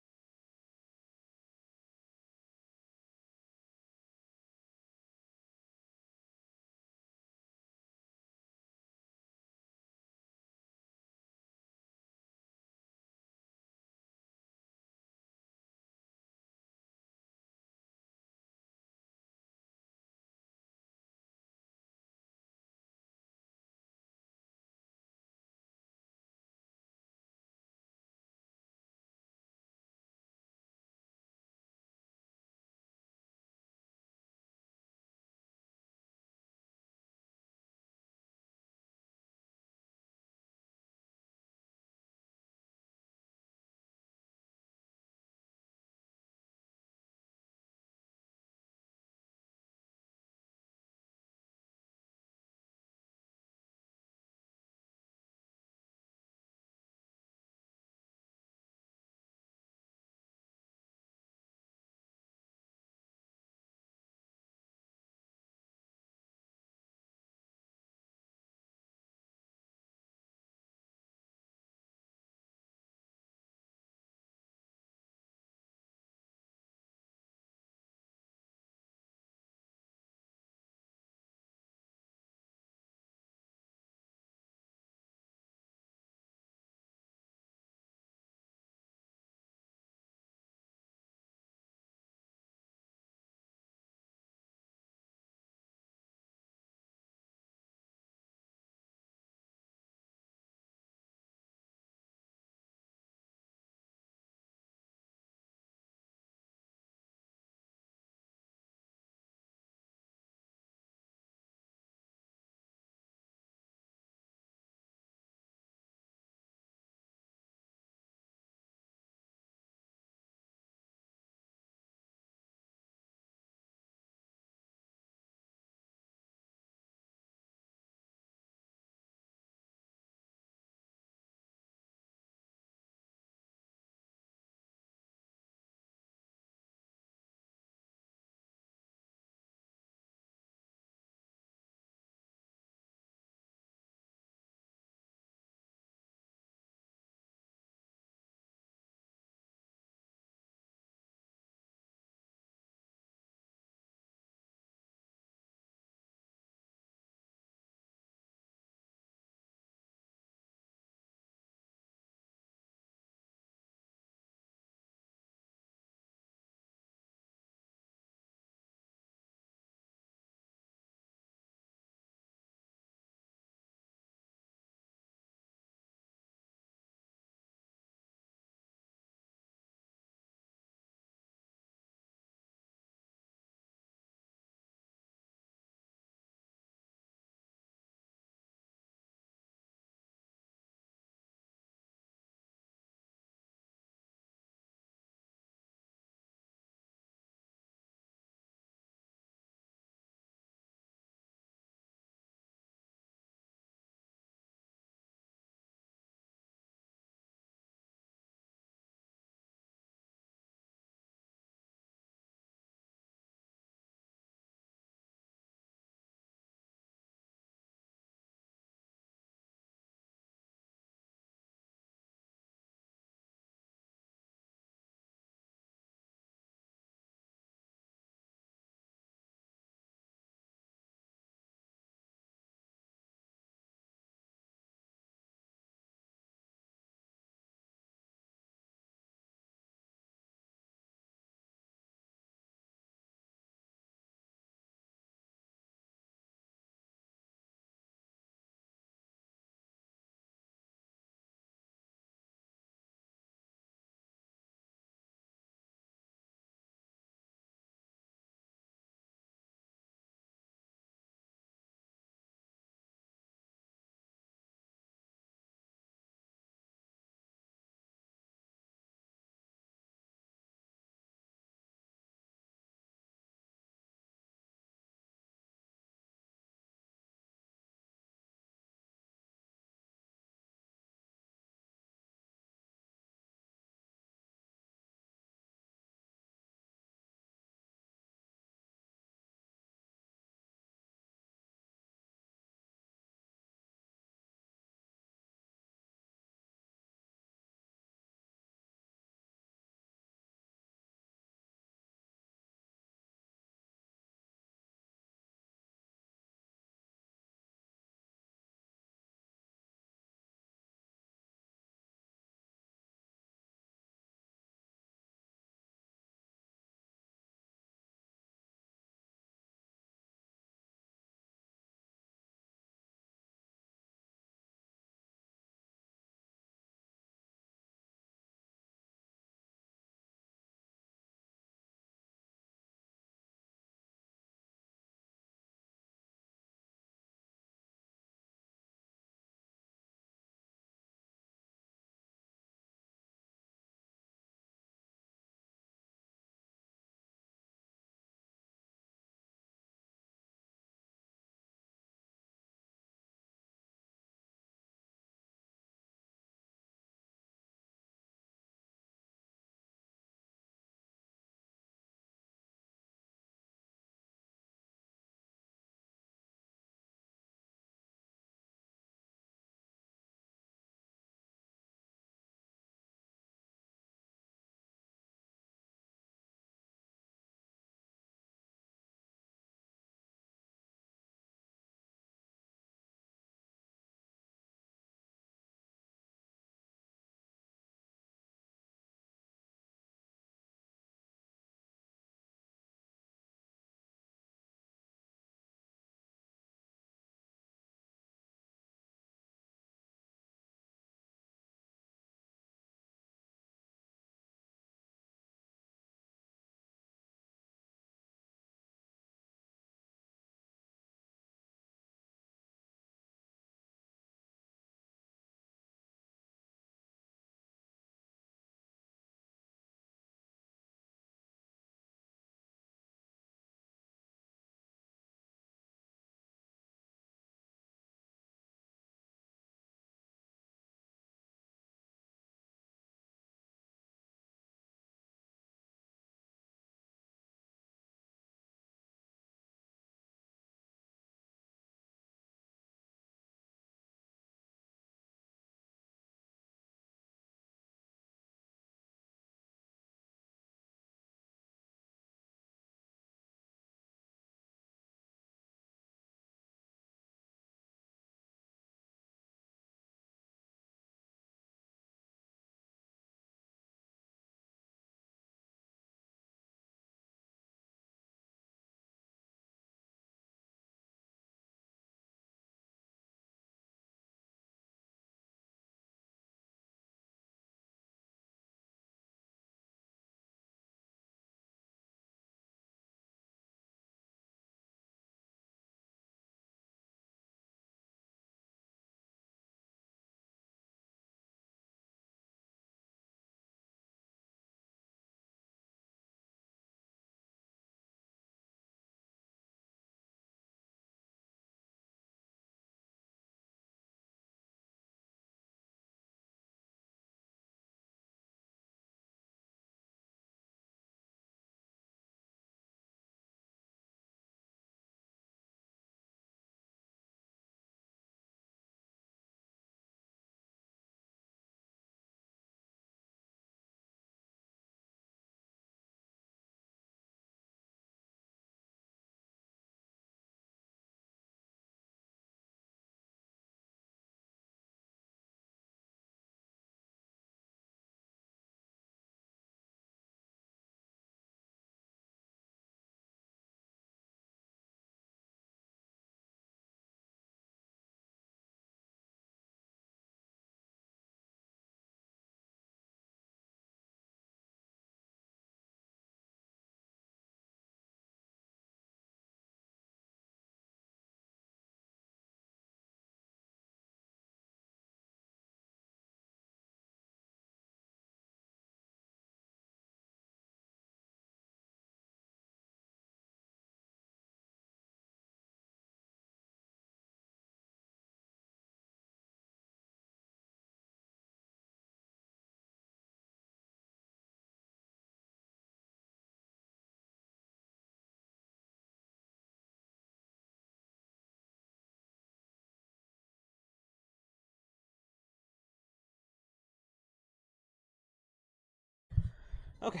Okay,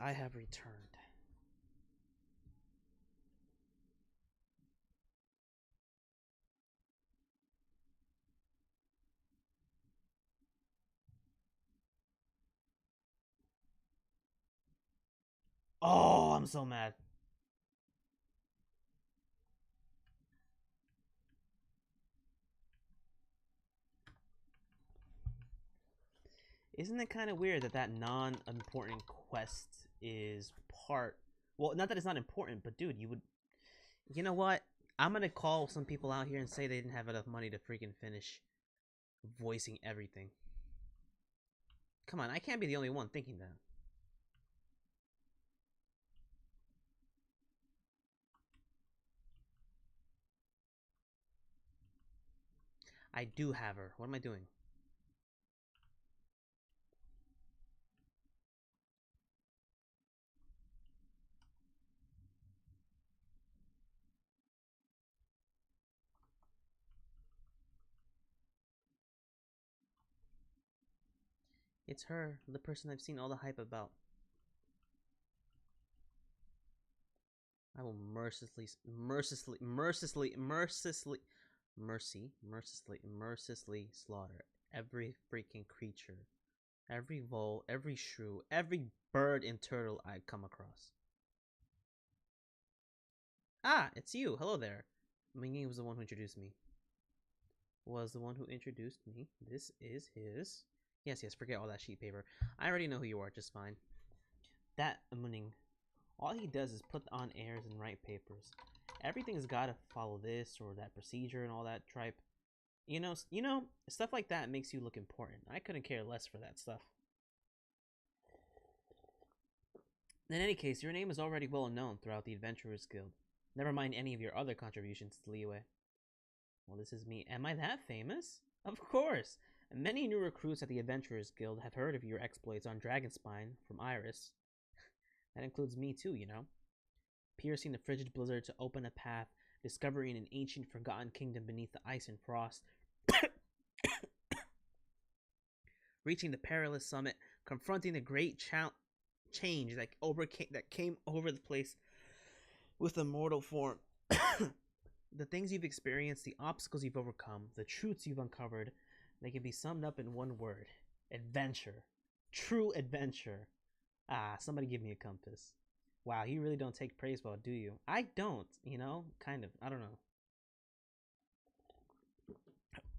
I have returned. Oh, I'm so mad. Isn't it kind of weird that that non-important quest is part? Well, not that it's not important, but dude, you would. You know what? I'm gonna call some people out here and say they didn't have enough money to freaking finish voicing everything. Come on, I can't be the only one thinking that. I do have her. What am I doing? It's her, the person I've seen all the hype about. I will mercilessly slaughter every freaking creature, every vole, every shrew, every bird and turtle I come across. Ah, it's you. Hello there. Mingy was the one who introduced me. Was the one who introduced me. This is his. Yes, yes, forget all that sheet paper. I already know who you are just fine. That Muning, all he does is put on airs and write papers. Everything's gotta follow this or that procedure and all that tripe. You know, stuff like that makes you look important. I couldn't care less for that stuff. In any case, your name is already well known throughout the Adventurers Guild. Never mind any of your other contributions to Liyue. Well, this is me. Am I that famous? Of course! Many new recruits at the Adventurers Guild have heard of your exploits on Dragonspine from Iris. That includes me too, you know. Piercing the frigid blizzard to open a path, discovering an ancient forgotten kingdom beneath the ice and frost, reaching the perilous summit, confronting the great change that came over the place with a mortal form. The things you've experienced, the obstacles you've overcome, the truths you've uncovered, they can be summed up in one word: adventure. True adventure. Ah, somebody give me a compass. Wow, you really don't take praise well, do you? I don't, kind of. I don't know.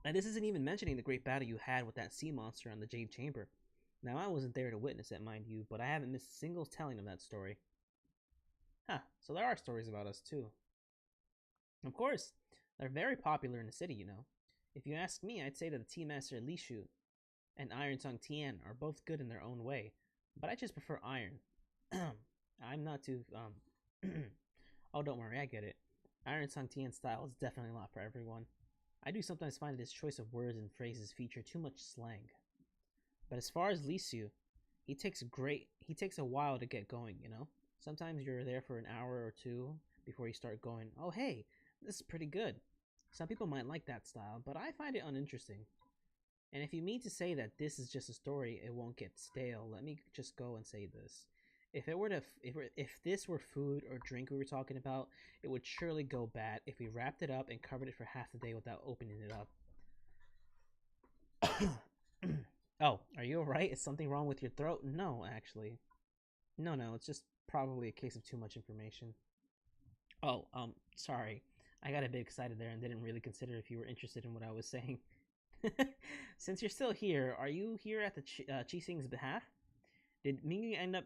And this isn't even mentioning the great battle you had with that sea monster on the Jade Chamber. Now, I wasn't there to witness it, mind you, but I haven't missed a single telling of that story. Huh, so there are stories about us, too. Of course, they're very popular in the city, you know. If you ask me, I'd say that the Tea Master Li Shu and Iron Tongue Tian are both good in their own way, but I just prefer Iron. I'm not too, oh, don't worry, I get it. Iron Tongue Tian's style is definitely not for everyone. I do sometimes find that his choice of words and phrases feature too much slang. But as far as Lisu, he takes a while to get going, you know? Sometimes you're there for an hour or two before you start going, oh hey, this is pretty good. Some people might like that style, but I find it uninteresting. And if you mean to say that this is just a story, it won't get stale, let me just go and say this. If this were food or drink we were talking about, it would surely go bad if we wrapped it up and covered it for half the day without opening it up. Oh, are you alright? Is something wrong with your throat? No, actually. No, it's just probably a case of too much information. Oh, sorry. I got a bit excited there and didn't really consider if you were interested in what I was saying. Since you're still here, are you here at the Chising's behalf? Did Mooning end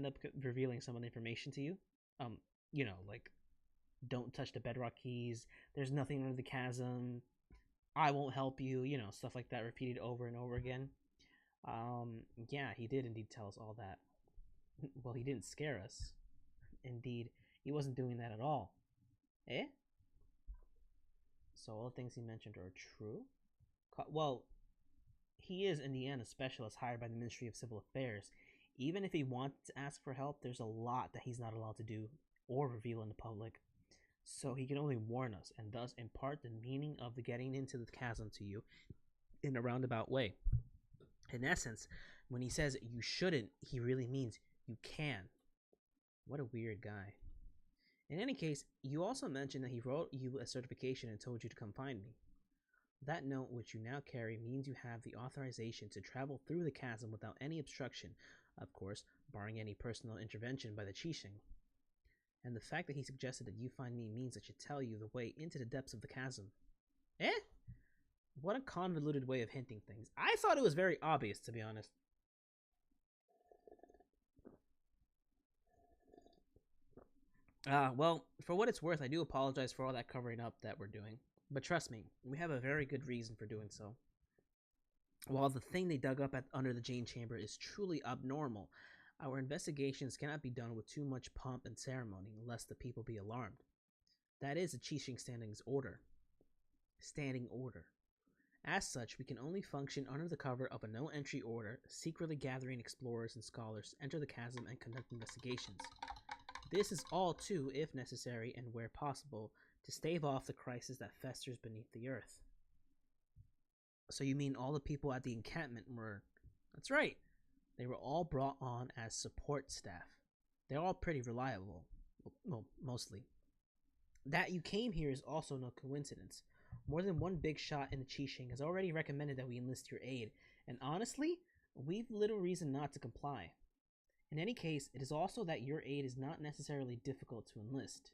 up revealing some of the information to you? Like don't touch the bedrock keys, there's nothing under the chasm, I won't help you, stuff like that repeated over and over again. Yeah, he did indeed tell us all that. Well, he didn't scare us. Indeed, he wasn't doing that at all. Eh? So all the things he mentioned are true? Well, he is in the end a specialist hired by the Ministry of Civil Affairs. Even if he wants to ask for help, there's a lot that he's not allowed to do or reveal in the public. So he can only warn us and thus impart the meaning of the getting into the chasm to you in a roundabout way. In essence, When he says you shouldn't, he really means you can. What a weird guy. In any case, you also mentioned that he wrote you a certification and told you to come find me. That note, which you now carry, means you have the authorization to travel through the chasm without any obstruction, of course, barring any personal intervention by the Qixing. And the fact that he suggested that you find me means I should tell you the way into the depths of the chasm. Eh? What a convoluted way of hinting things. I thought it was very obvious, to be honest. Well, for what it's worth, I do apologize for all that covering up that we're doing. But trust me, we have a very good reason for doing so. While the thing they dug up under the Jane Chamber is truly abnormal, our investigations cannot be done with too much pomp and ceremony, lest the people be alarmed. That is a Qixing standing order. As such, we can only function under the cover of a no-entry order, secretly gathering explorers and scholars to enter the chasm and conduct investigations. This is all too, if necessary and where possible, to stave off the crisis that festers beneath the earth. So you mean all the people at the encampment were... That's right. They were all brought on as support staff. They're all pretty reliable. Well, mostly. That you came here is also no coincidence. More than one big shot in the Qixing has already recommended that we enlist your aid, and honestly, we've little reason not to comply. In any case, it is also that your aid is not necessarily difficult to enlist.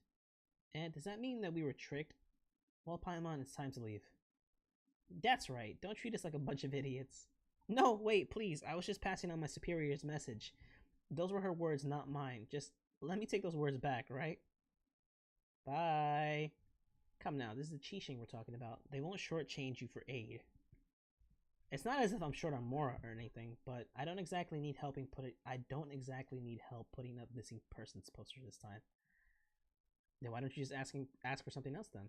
And does that mean that we were tricked? Well, Paimon, it's time to leave. That's right, don't treat us like a bunch of idiots. No, wait, please, I was just passing on my superior's message. Those were her words, not mine. Just let me take those words back, right? Bye. Come now, this is the Qixing we're talking about. They won't shortchange you for aid. It's not as if I'm short on Mora or anything, but I don't exactly need help putting up missing persons posters this time. Then why don't you just ask for something else then?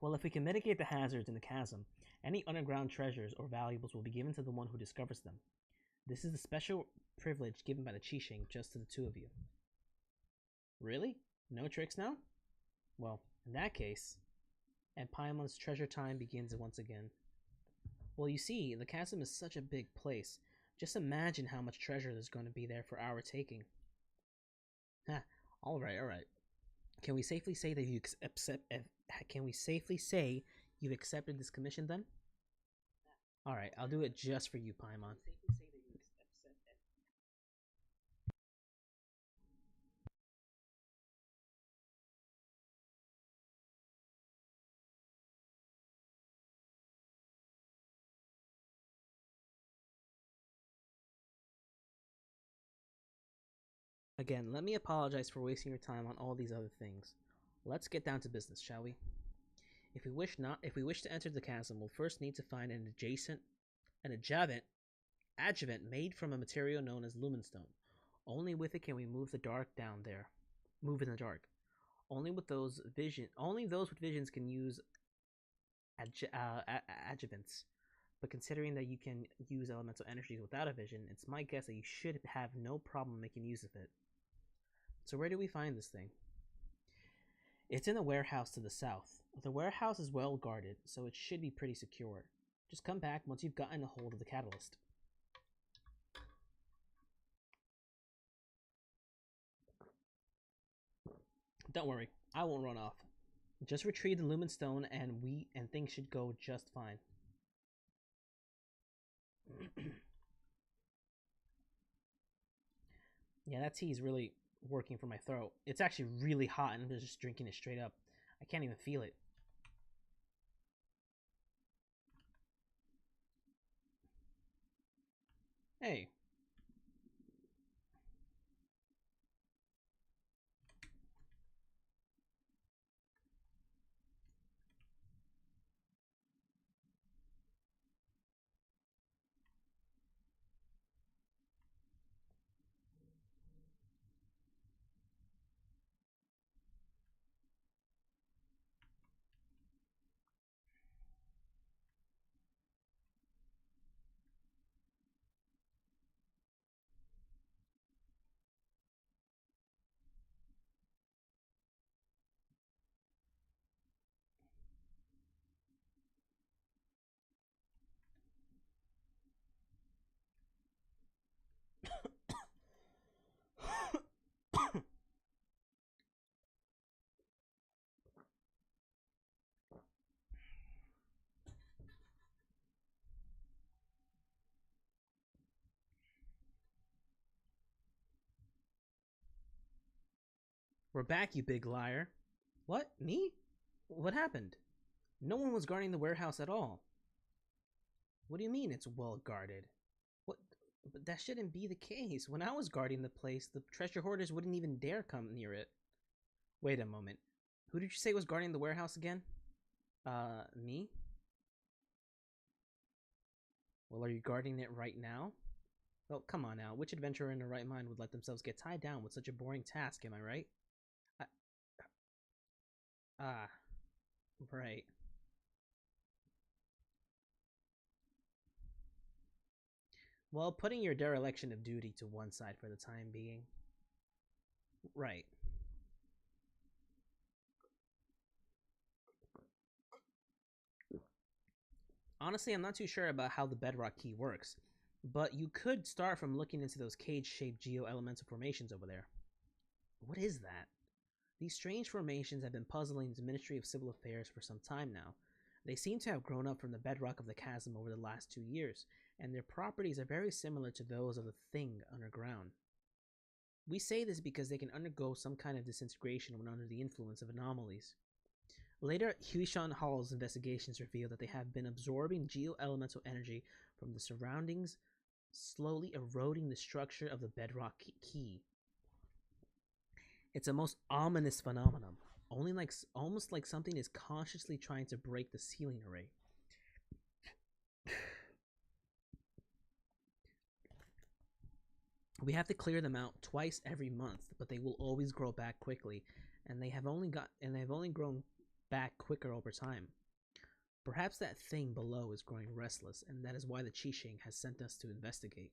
Well, if we can mitigate the hazards in the chasm, any underground treasures or valuables will be given to the one who discovers them. This is a special privilege given by the Qixing just to the two of you. Really? No tricks now? Well, in that case... And Paimon's treasure time begins once again. Well, you see, the chasm is such a big place. Just imagine how much treasure there's going to be there for our taking. Ha, alright. Can we safely say that you've accepted this commission then? Alright, I'll do it just for you, Paimon. Again, let me apologize for wasting your time on all these other things. Let's get down to business, shall we? If we wish to enter the chasm, we'll first need to find an adjuvant made from a material known as lumenstone. Only with it can we move in the dark. Only those with visions can use adjuvants. But considering that you can use elemental energies without a vision, it's my guess that you should have no problem making use of it. So where do we find this thing? It's in a warehouse to the south. The warehouse is well guarded, so it should be pretty secure. Just come back once you've gotten a hold of the catalyst. Don't worry, I won't run off. Just retrieve the lumen stone and things should go just fine. Yeah, that tea is really working for my throat. It's actually really hot and I'm just drinking it straight up. I can't even feel it. Hey. We're back, you big liar. What? Me? What happened? No one was guarding the warehouse at all. What do you mean it's well guarded? What? But that shouldn't be the case. When I was guarding the place, the treasure hoarders wouldn't even dare come near it. Wait a moment. Who did you say was guarding the warehouse again? Me? Well, are you guarding it right now? Well, come on now. Which adventurer in their right mind would let themselves get tied down with such a boring task, am I right? I, ah, right. Well, putting your dereliction of duty to one side for the time being. Right. Honestly, I'm not too sure about how the bedrock key works, but you could start from looking into those cage-shaped geo-elemental formations over there. What is that? These strange formations have been puzzling the Ministry of Civil Affairs for some time now. They seem to have grown up from the bedrock of the chasm over the last 2 years, and their properties are very similar to those of the thing underground. We say this because they can undergo some kind of disintegration when under the influence of anomalies. Later, Huishan Hall's investigations revealed that they have been absorbing geo-elemental energy from the surroundings, slowly eroding the structure of the bedrock key. It's a most ominous phenomenon, almost like something is consciously trying to break the sealing array. We have to clear them out twice every month, but they will always grow back quickly, and they've only grown back quicker over time. Perhaps that thing below is growing restless, and that is why the Qixing has sent us to investigate.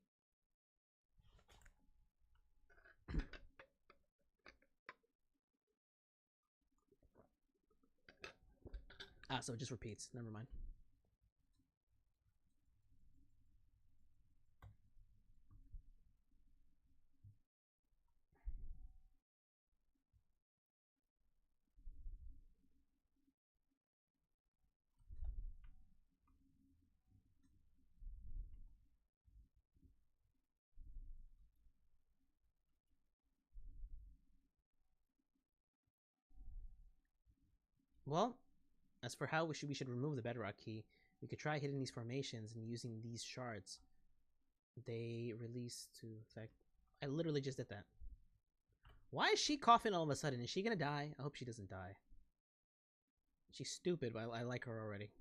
So it just repeats. Never mind. Well, as for how we should remove the bedrock key, we could try hitting these formations and using these shards. They release to effect. I literally just did that. Why is she coughing all of a sudden? Is she gonna die? I hope she doesn't die. She's stupid, but I like her already.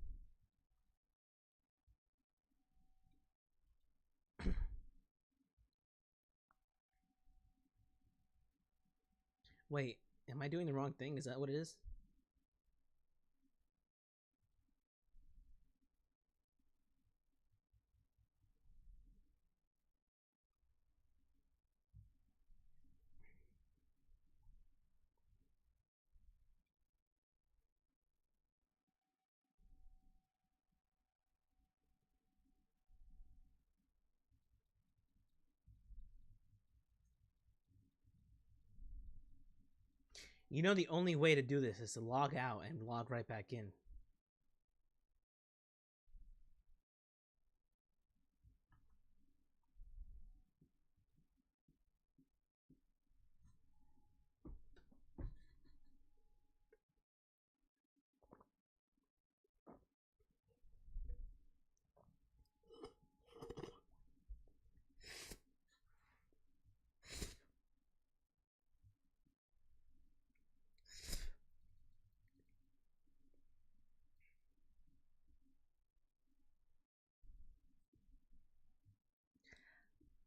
Wait, am I doing the wrong thing? Is that what it is? You know the only way to do this is to log out and log right back in.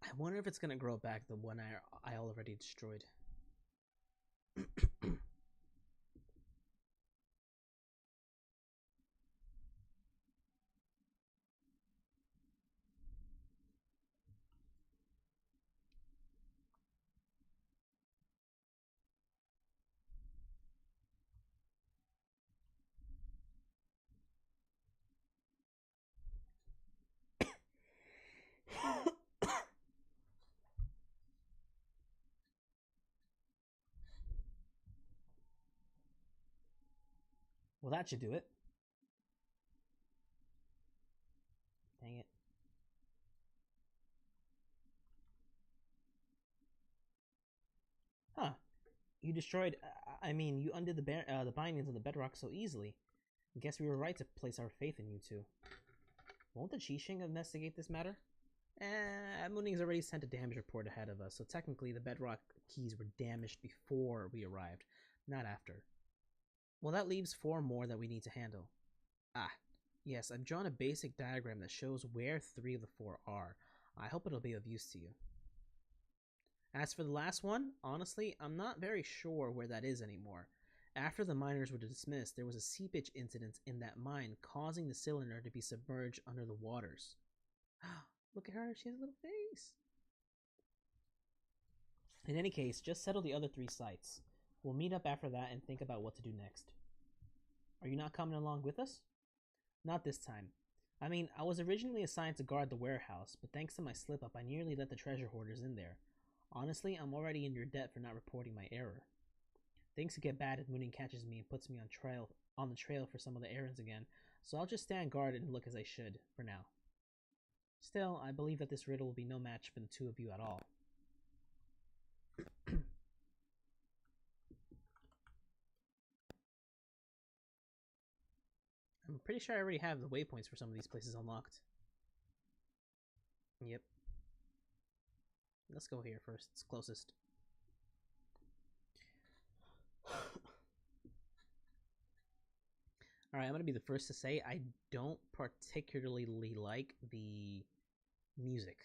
I wonder if it's gonna grow back the one I already destroyed. Well, that should do it. Dang it. Huh. You destroyed. I mean, you undid the bindings on the bedrock so easily. I guess we were right to place our faith in you two. Won't the Qixing investigate this matter? Mooning's already sent a damage report ahead of us, so technically the bedrock keys were damaged before we arrived, not after. Well, that leaves 4 more that we need to handle. Ah, yes, I've drawn a basic diagram that shows where 3 of the 4 are. I hope it'll be of use to you. As for the last one, honestly, I'm not very sure where that is anymore. After the miners were dismissed, there was a seepage incident in that mine, causing the cylinder to be submerged under the waters. Look at her, she has a little face. In any case, just settle the other 3 sites. We'll meet up after that and think about what to do next. Are you not coming along with us? Not this time. I mean, I was originally assigned to guard the warehouse, but thanks to my slip-up, I nearly let the treasure hoarders in there. Honestly, I'm already in your debt for not reporting my error. Things could get bad if Mooning catches me and puts me on the trail for some of the errands again, so I'll just stand guard and look as I should, for now. Still, I believe that this riddle will be no match for the 2 of you at all. I'm pretty sure I already have the waypoints for some of these places unlocked. Yep. Let's go here first. It's closest. Alright, I'm going to be the first to say I don't particularly like the music.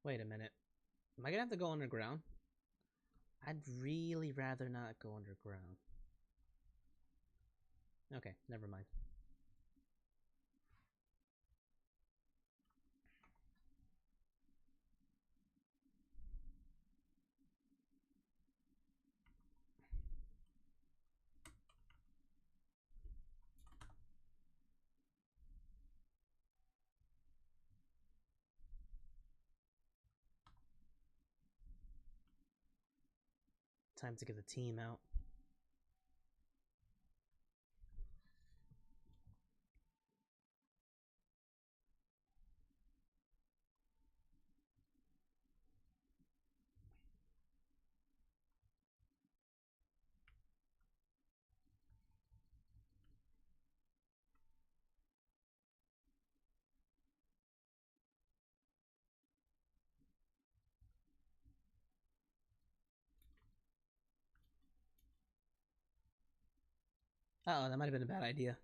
Wait a minute. Am I going to have to go underground? I'd really rather not go underground. Okay, never mind. Time to get the team out. Uh-oh, that might have been a bad idea.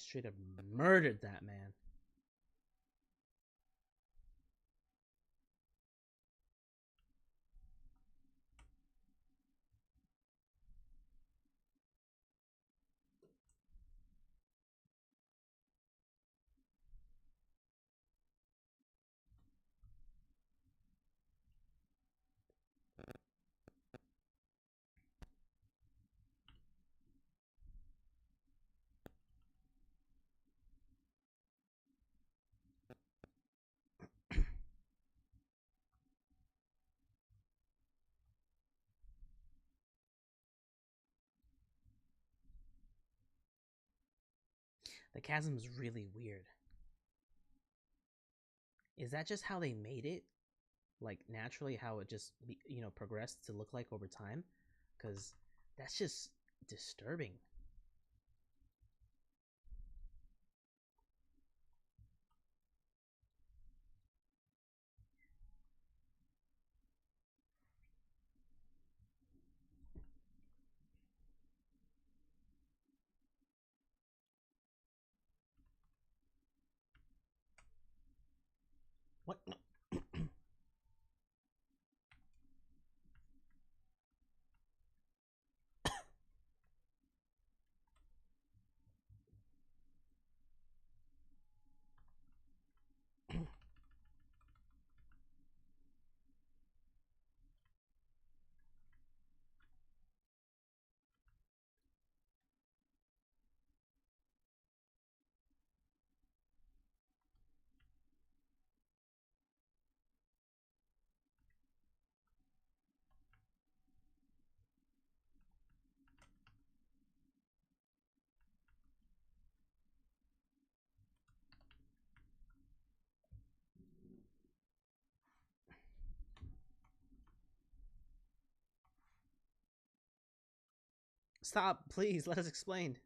just straight up murdered that man. The chasm is really weird. Is that just how they made it? Like naturally, how it just progressed to look like over time? Because that's just disturbing. What? Stop, please. Let us explain.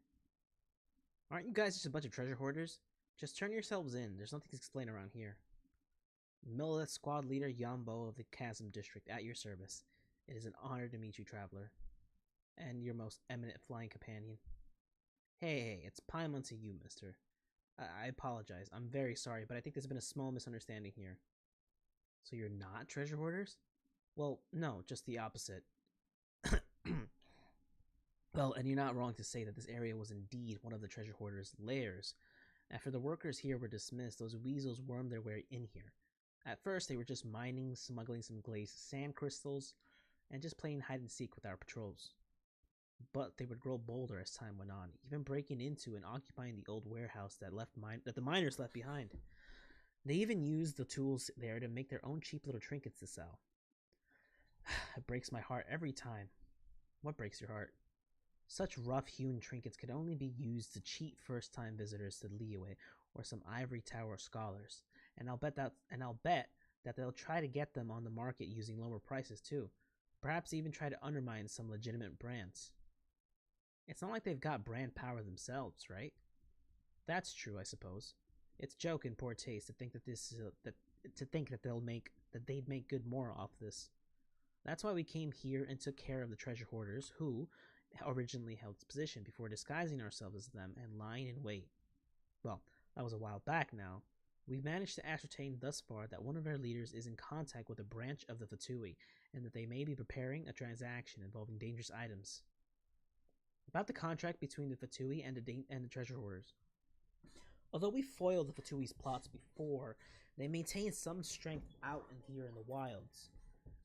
Aren't you guys just a bunch of treasure hoarders? Just turn yourselves in. There's nothing to explain around here. Millith Squad Leader Yambo of the Chasm District at your service. It is an honor to meet you, traveler, and your most eminent flying companion. Hey, it's Paimon to you, mister. I apologize. I'm very sorry, but I think there's been a small misunderstanding here. So you're not treasure hoarders? Well, no, just the opposite. Well, and you're not wrong to say that this area was indeed one of the treasure hoarders' lairs. After the workers here were dismissed, those weasels wormed their way in here. At first, they were just mining, smuggling some glazed sand crystals, and just playing hide and seek with our patrols. But they would grow bolder as time went on, even breaking into and occupying the old warehouse that the miners left behind. They even used the tools there to make their own cheap little trinkets to sell. It breaks my heart every time. What breaks your heart? Such rough-hewn trinkets could only be used to cheat first-time visitors to Liyue or some ivory tower scholars, and I'll bet that they'll try to get them on the market using lower prices too. Perhaps even try to undermine some legitimate brands. It's not like they've got brand power themselves, right? That's true, I suppose. It's joke in poor taste to think that they'd make good more off this. That's why we came here and took care of the treasure hoarders who originally held this position before disguising ourselves as them and lying in wait. Well, that was a while back now. We've managed to ascertain thus far that one of our leaders is in contact with a branch of the Fatui, and that they may be preparing a transaction involving dangerous items. About the contract between the Fatui and the treasure hoarders. Although we foiled the Fatui's plots before, they maintain some strength out in here in the wilds.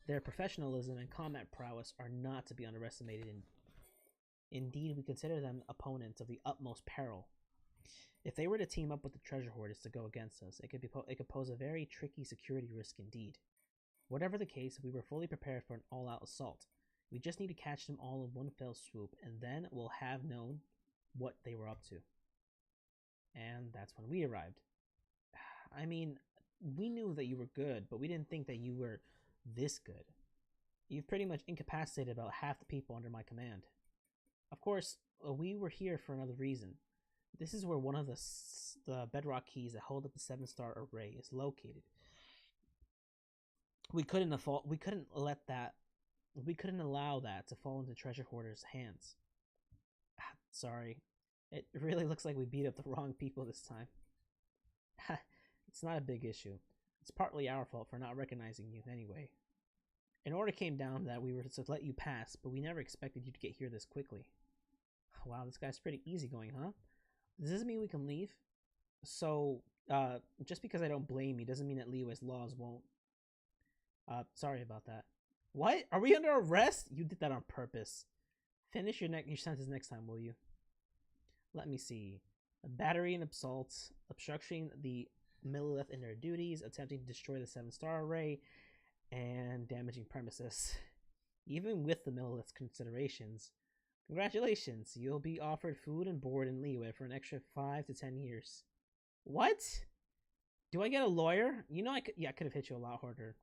Their professionalism and combat prowess are not to be underestimated. Indeed, we consider them opponents of the utmost peril. If they were to team up with the treasure hoarders to go against us, it could pose a very tricky security risk indeed. Whatever the case, we were fully prepared for an all-out assault. We just need to catch them all in one fell swoop, and then we'll have known what they were up to. And that's when we arrived. I mean, we knew that you were good, but we didn't think that you were this good. You've pretty much incapacitated about half the people under my command. Of course, we were here for another reason. This is where one of the bedrock keys that hold up the 7-star array is located. We couldn't allow that to fall into treasure hoarders' hands. Sorry. It really looks like we beat up the wrong people this time. It's not a big issue. It's partly our fault for not recognizing you, anyway. An order came down that we were to let you pass, but we never expected you to get here this quickly. Wow, this guy's pretty easygoing, huh? Does this mean we can leave? So, just because I don't blame you doesn't mean that Liyue's laws won't. Sorry about that. What? Are we under arrest? You did that on purpose. Finish your sentence next time, will you? Let me see. A battery and assault, obstructing the Millilith in their duties, attempting to destroy the 7-star array, and damaging premises. Even with the Millilith's considerations, congratulations, you'll be offered food and board in Liyue for an extra 5 to 10 years. What? Do I get a lawyer? You know I could have hit you a lot harder.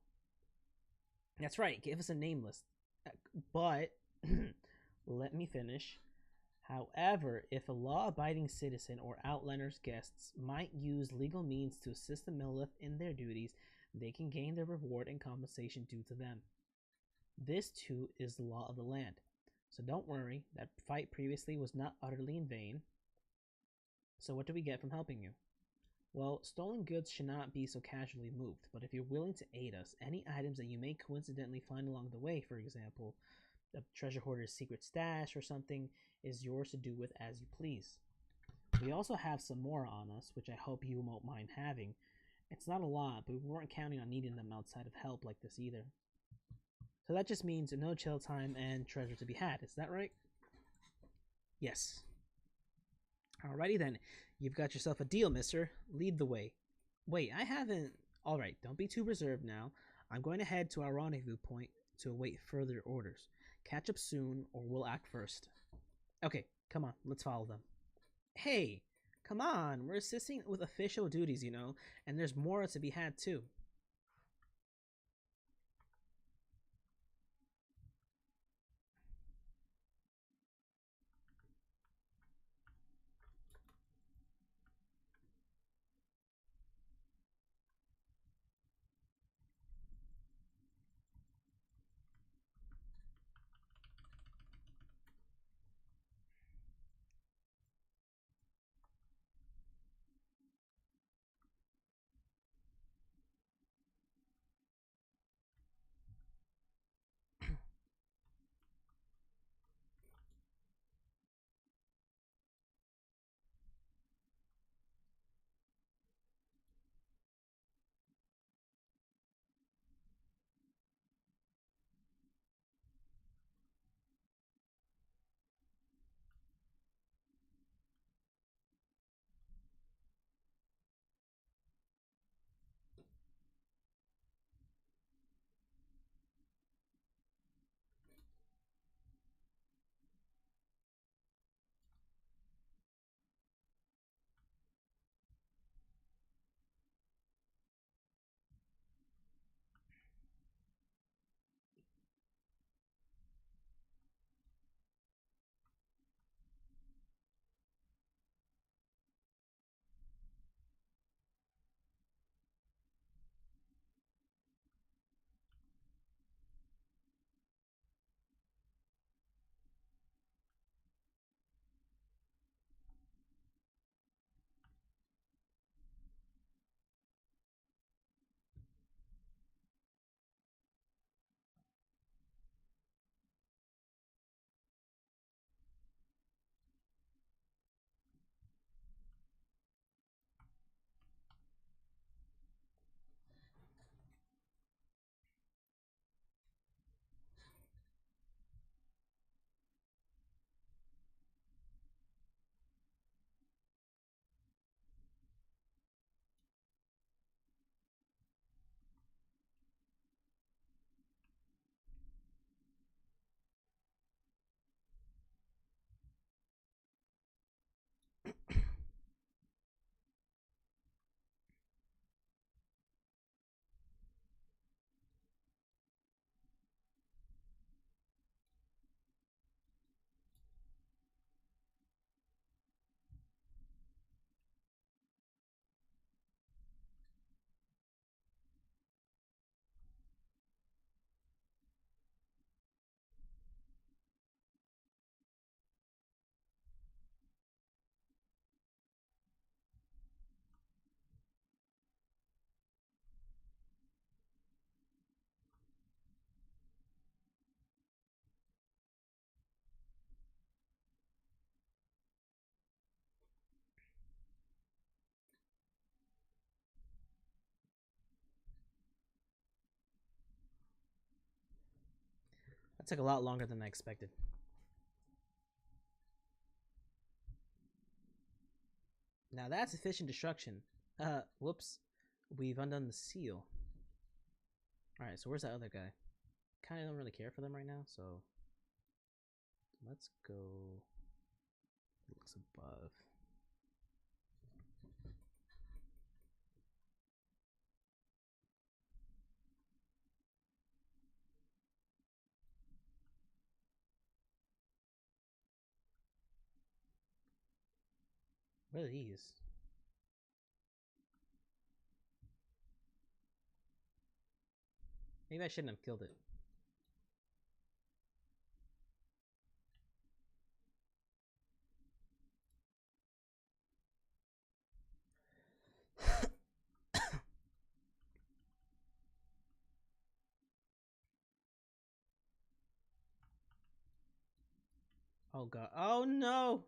That's right, give us a name list. But, let me finish. However, if a law-abiding citizen or Outlander's guests might use legal means to assist the Millilith in their duties, they can gain their reward and compensation due to them. This, too, is the law of the land. So don't worry, that fight previously was not utterly in vain. So what do we get from helping you? Well, stolen goods should not be so casually moved, but if you're willing to aid us, any items that you may coincidentally find along the way, for example, the treasure hoarder's secret stash or something, is yours to do with as you please. We also have some more on us, which I hope you won't mind having. It's not a lot, but we weren't counting on needing them outside of help like this either. So that just means no chill time and treasure to be had, is that right? Yes. Alrighty then, you've got yourself a deal, mister. Lead the way. Wait, I haven't... Alright, don't be too reserved now. I'm going to head to our rendezvous point to await further orders. Catch up soon, or we'll act first. Okay, come on, let's follow them. Hey, come on, we're assisting with official duties, you know, and there's more to be had too. took a lot longer than I expected. Now that's efficient destruction. Whoops. We've undone the seal. Alright, so where's that other guy? Kinda don't really care for them right now, so let's go looks above. What are these? Maybe I shouldn't have killed it. Oh god. Oh no!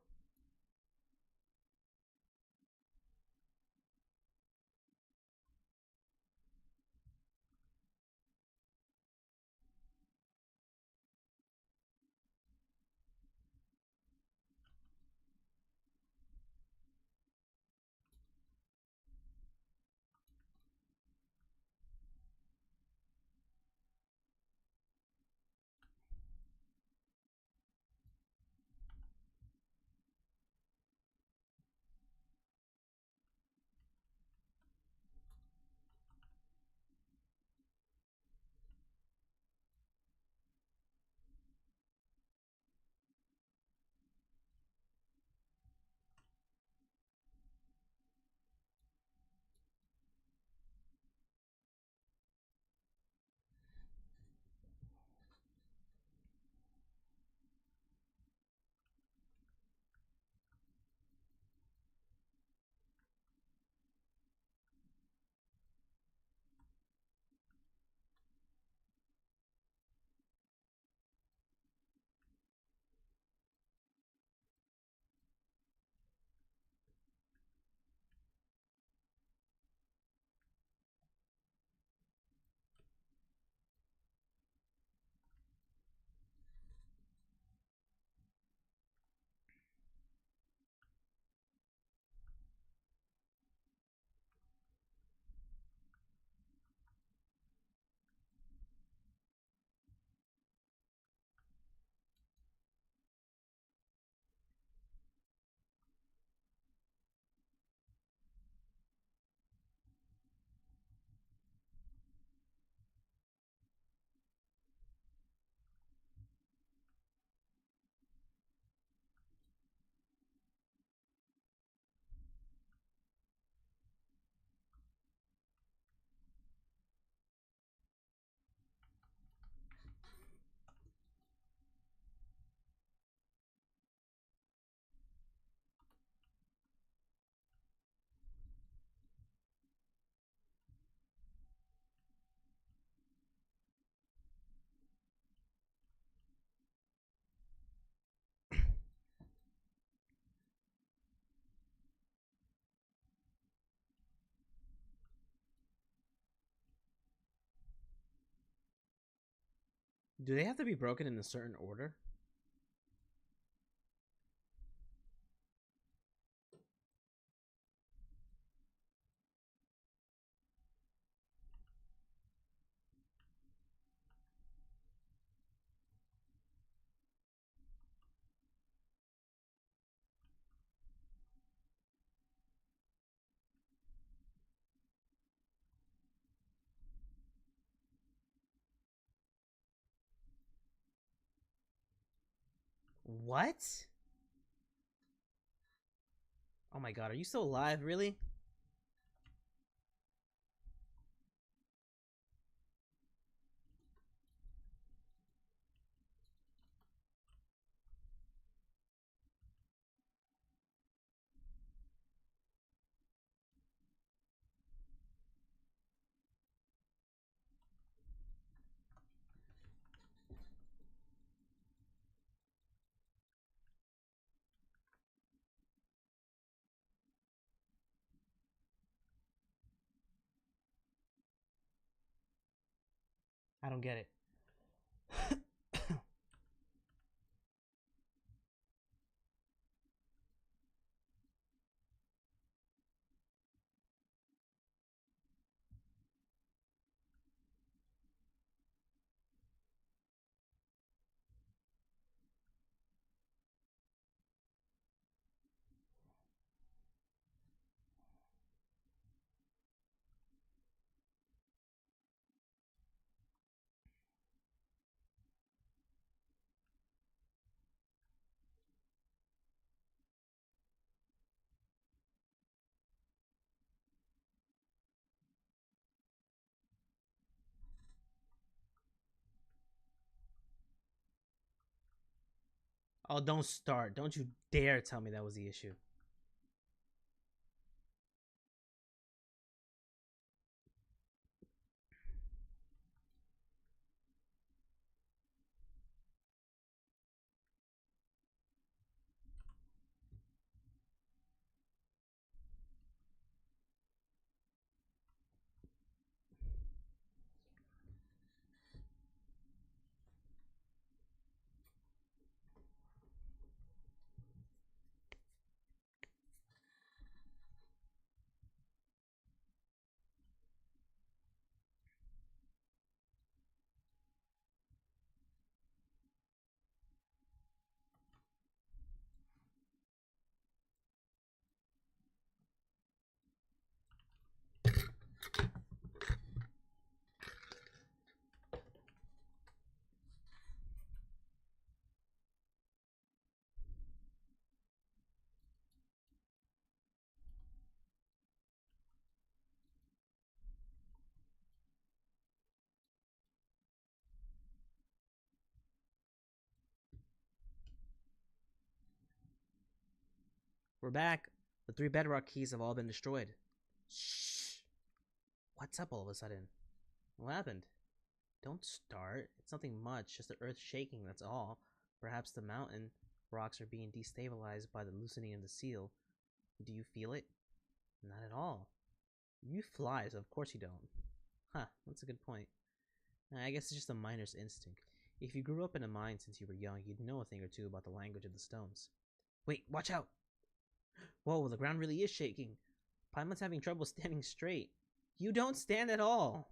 Do they have to be broken in a certain order? What? Oh my god, are you still alive? Really? I don't get it. Oh, don't start. Don't you dare tell me that was the issue. We're back. The 3 bedrock keys have all been destroyed. Shh. What's up all of a sudden? What happened? Don't start. It's nothing much, just the earth shaking, that's all. Perhaps the mountain rocks are being destabilized by the loosening of the seal. Do you feel it? Not at all. You fly, so of course you don't. Huh, that's a good point. I guess it's just a miner's instinct. If you grew up in a mine since you were young, you'd know a thing or two about the language of the stones. Wait, watch out! Whoa, the ground really is shaking. Paimon's having trouble standing straight. You don't stand at all!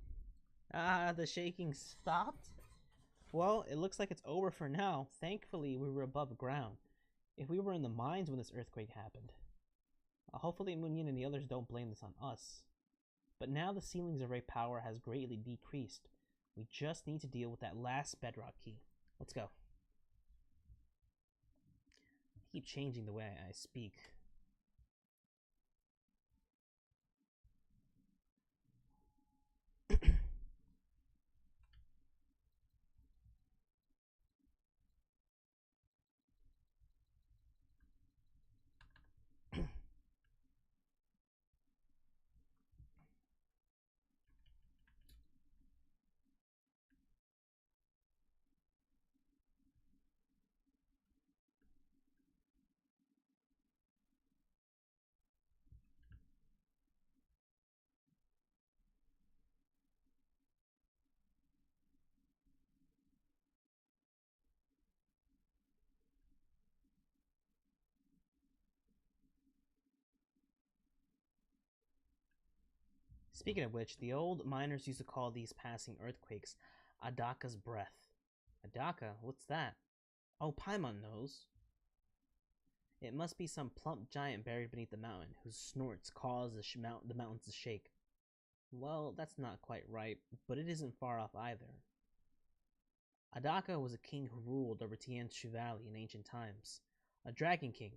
Ah, the shaking stopped? Well, it looks like it's over for now. Thankfully, we were above ground. If we were in the mines when this earthquake happened. Hopefully Moonyin and the others don't blame this on us. But now the ceiling's array power has greatly decreased. We just need to deal with that last bedrock key. Let's go. I keep changing the way I speak. Speaking of which, the old miners used to call these passing earthquakes Adaka's breath. Adaka? What's that? Oh, Paimon knows. It must be some plump giant buried beneath the mountain, whose snorts cause the mountains to shake. Well, that's not quite right, but it isn't far off either. Adaka was a king who ruled over Tianshu Valley in ancient times. A dragon king.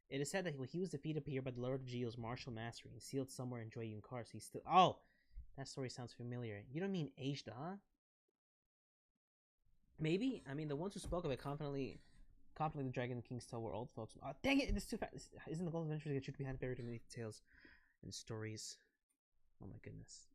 It is said that he was defeated here by the Lord of Geo's martial mastery and sealed somewhere in Joyun Kars. He's still. Oh! That story sounds familiar. You don't mean Aishda, huh? Maybe? I mean, the ones who spoke of it confidently the Dragon King's tale were old folks. Oh, dang it! It's too fast. Isn't the golden adventure to get truth behind buried beneath tales and stories? Oh my goodness.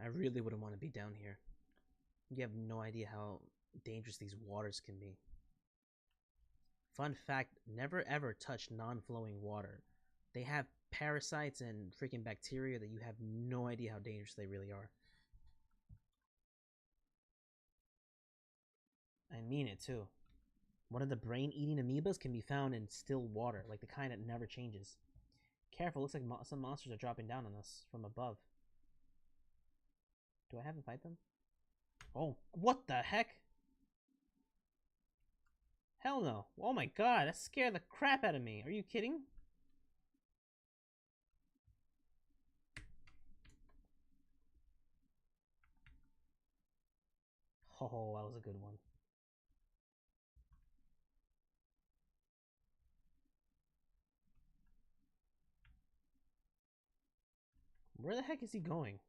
I really wouldn't want to be down here. You have no idea how dangerous these waters can be. Fun fact, never ever touch non-flowing water. They have parasites and freaking bacteria that you have no idea how dangerous they really are. I mean it too. One of the brain-eating amoebas can be found in still water, like the kind that never changes. Careful, looks like some monsters are dropping down on us from above. Do I have to fight them? Oh, what the heck? Hell no. Oh my god, that scared the crap out of me. Are you kidding? Oh, that was a good one. Where the heck is he going?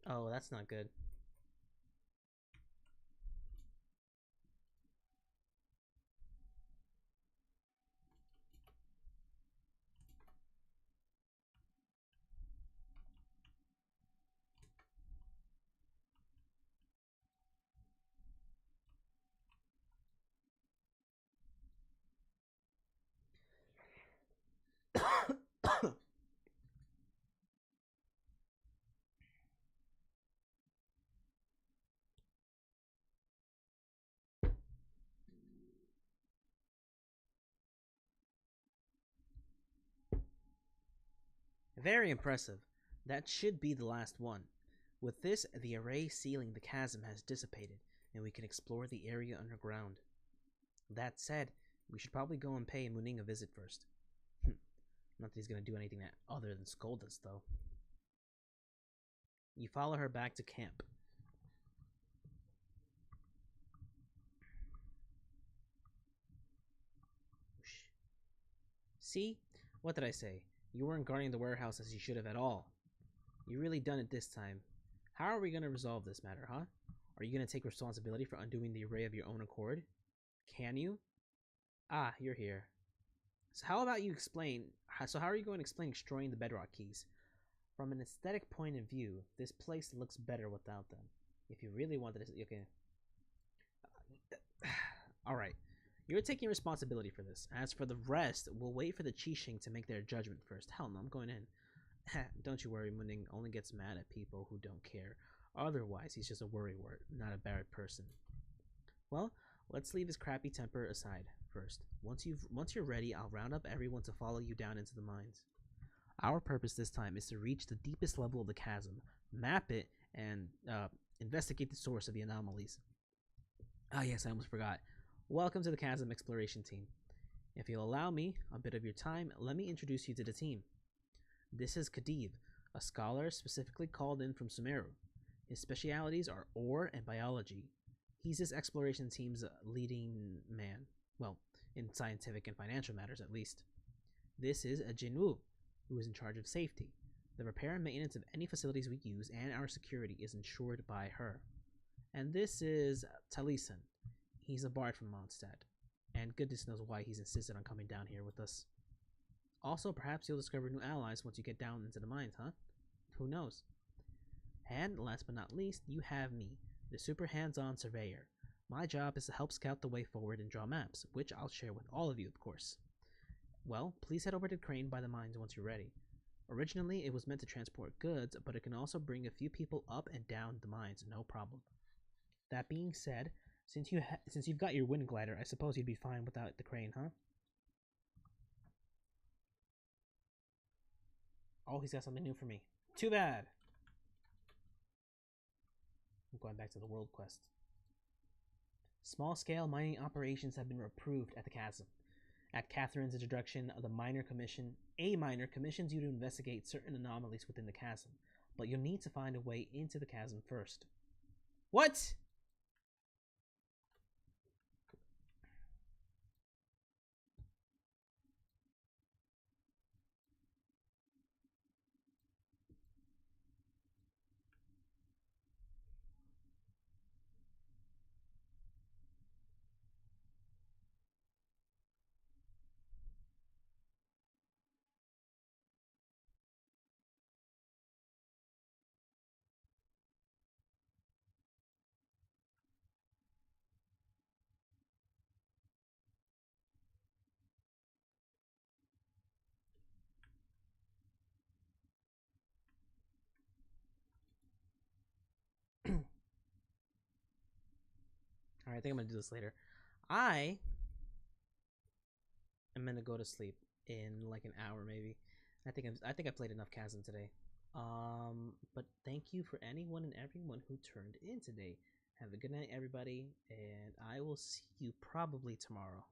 Oh, that's not good. Very impressive. That should be the last one. With this, the array sealing the chasm has dissipated, and we can explore the area underground. That said, we should probably go and pay Muning a visit first. Not that he's gonna do anything other than scold us, though. You follow her back to camp. See? What did I say? You weren't guarding the warehouse as you should have at all. You really done it this time. How are we going to resolve this matter, huh? Are you going to take responsibility for undoing the array of your own accord? Can you? Ah, you're here. So how about you explain? So how are you going to explain destroying the bedrock keys? From an aesthetic point of view, this place looks better without them. If you really wanted to, okay. All right. You're taking responsibility for this. As for the rest, we'll wait for the Qixing to make their judgment first. Hell no, I'm going in. Don't you worry, Muning only gets mad at people who don't care. Otherwise, he's just a worrywart, not a bad person. Well, let's leave his crappy temper aside first. Once you're ready, I'll round up everyone to follow you down into the mines. Our purpose this time is to reach the deepest level of the chasm, map it, and investigate the source of the anomalies. Ah, yes, I almost forgot. Welcome to the Chasm Exploration Team. If you'll allow me a bit of your time, let me introduce you to the team. This is Khedive, a scholar specifically called in from Sumeru. His specialities are ore and biology. He's this exploration team's leading man, well, in scientific and financial matters at least. This is a Jinwoo, who is in charge of safety. The repair and maintenance of any facilities we use and our security is ensured by her. And this is Talisan. He's a bard from Mondstadt, and goodness knows why he's insisted on coming down here with us. Also, perhaps you'll discover new allies once you get down into the mines, huh? Who knows? And last but not least, you have me, the super hands-on surveyor. My job is to help scout the way forward and draw maps, which I'll share with all of you, of course. Well, please head over to the crane by the mines once you're ready. Originally, it was meant to transport goods, but it can also bring a few people up and down the mines, no problem. That being said, since you've got your wind glider, I suppose you'd be fine without the crane, huh? Oh, he's got something new for me. Too bad. I'm going back to the world quest. Small-scale mining operations have been approved at the chasm. At Catherine's introduction, a minor commissions you to investigate certain anomalies within the chasm, but you'll need to find a way into the chasm first. What? All right, I think I'm gonna do this later. I am gonna go to sleep in like an hour, maybe. I think I played enough Chasm today. But thank you for anyone and everyone who turned in today. Have a good night, everybody, and I will see you probably tomorrow.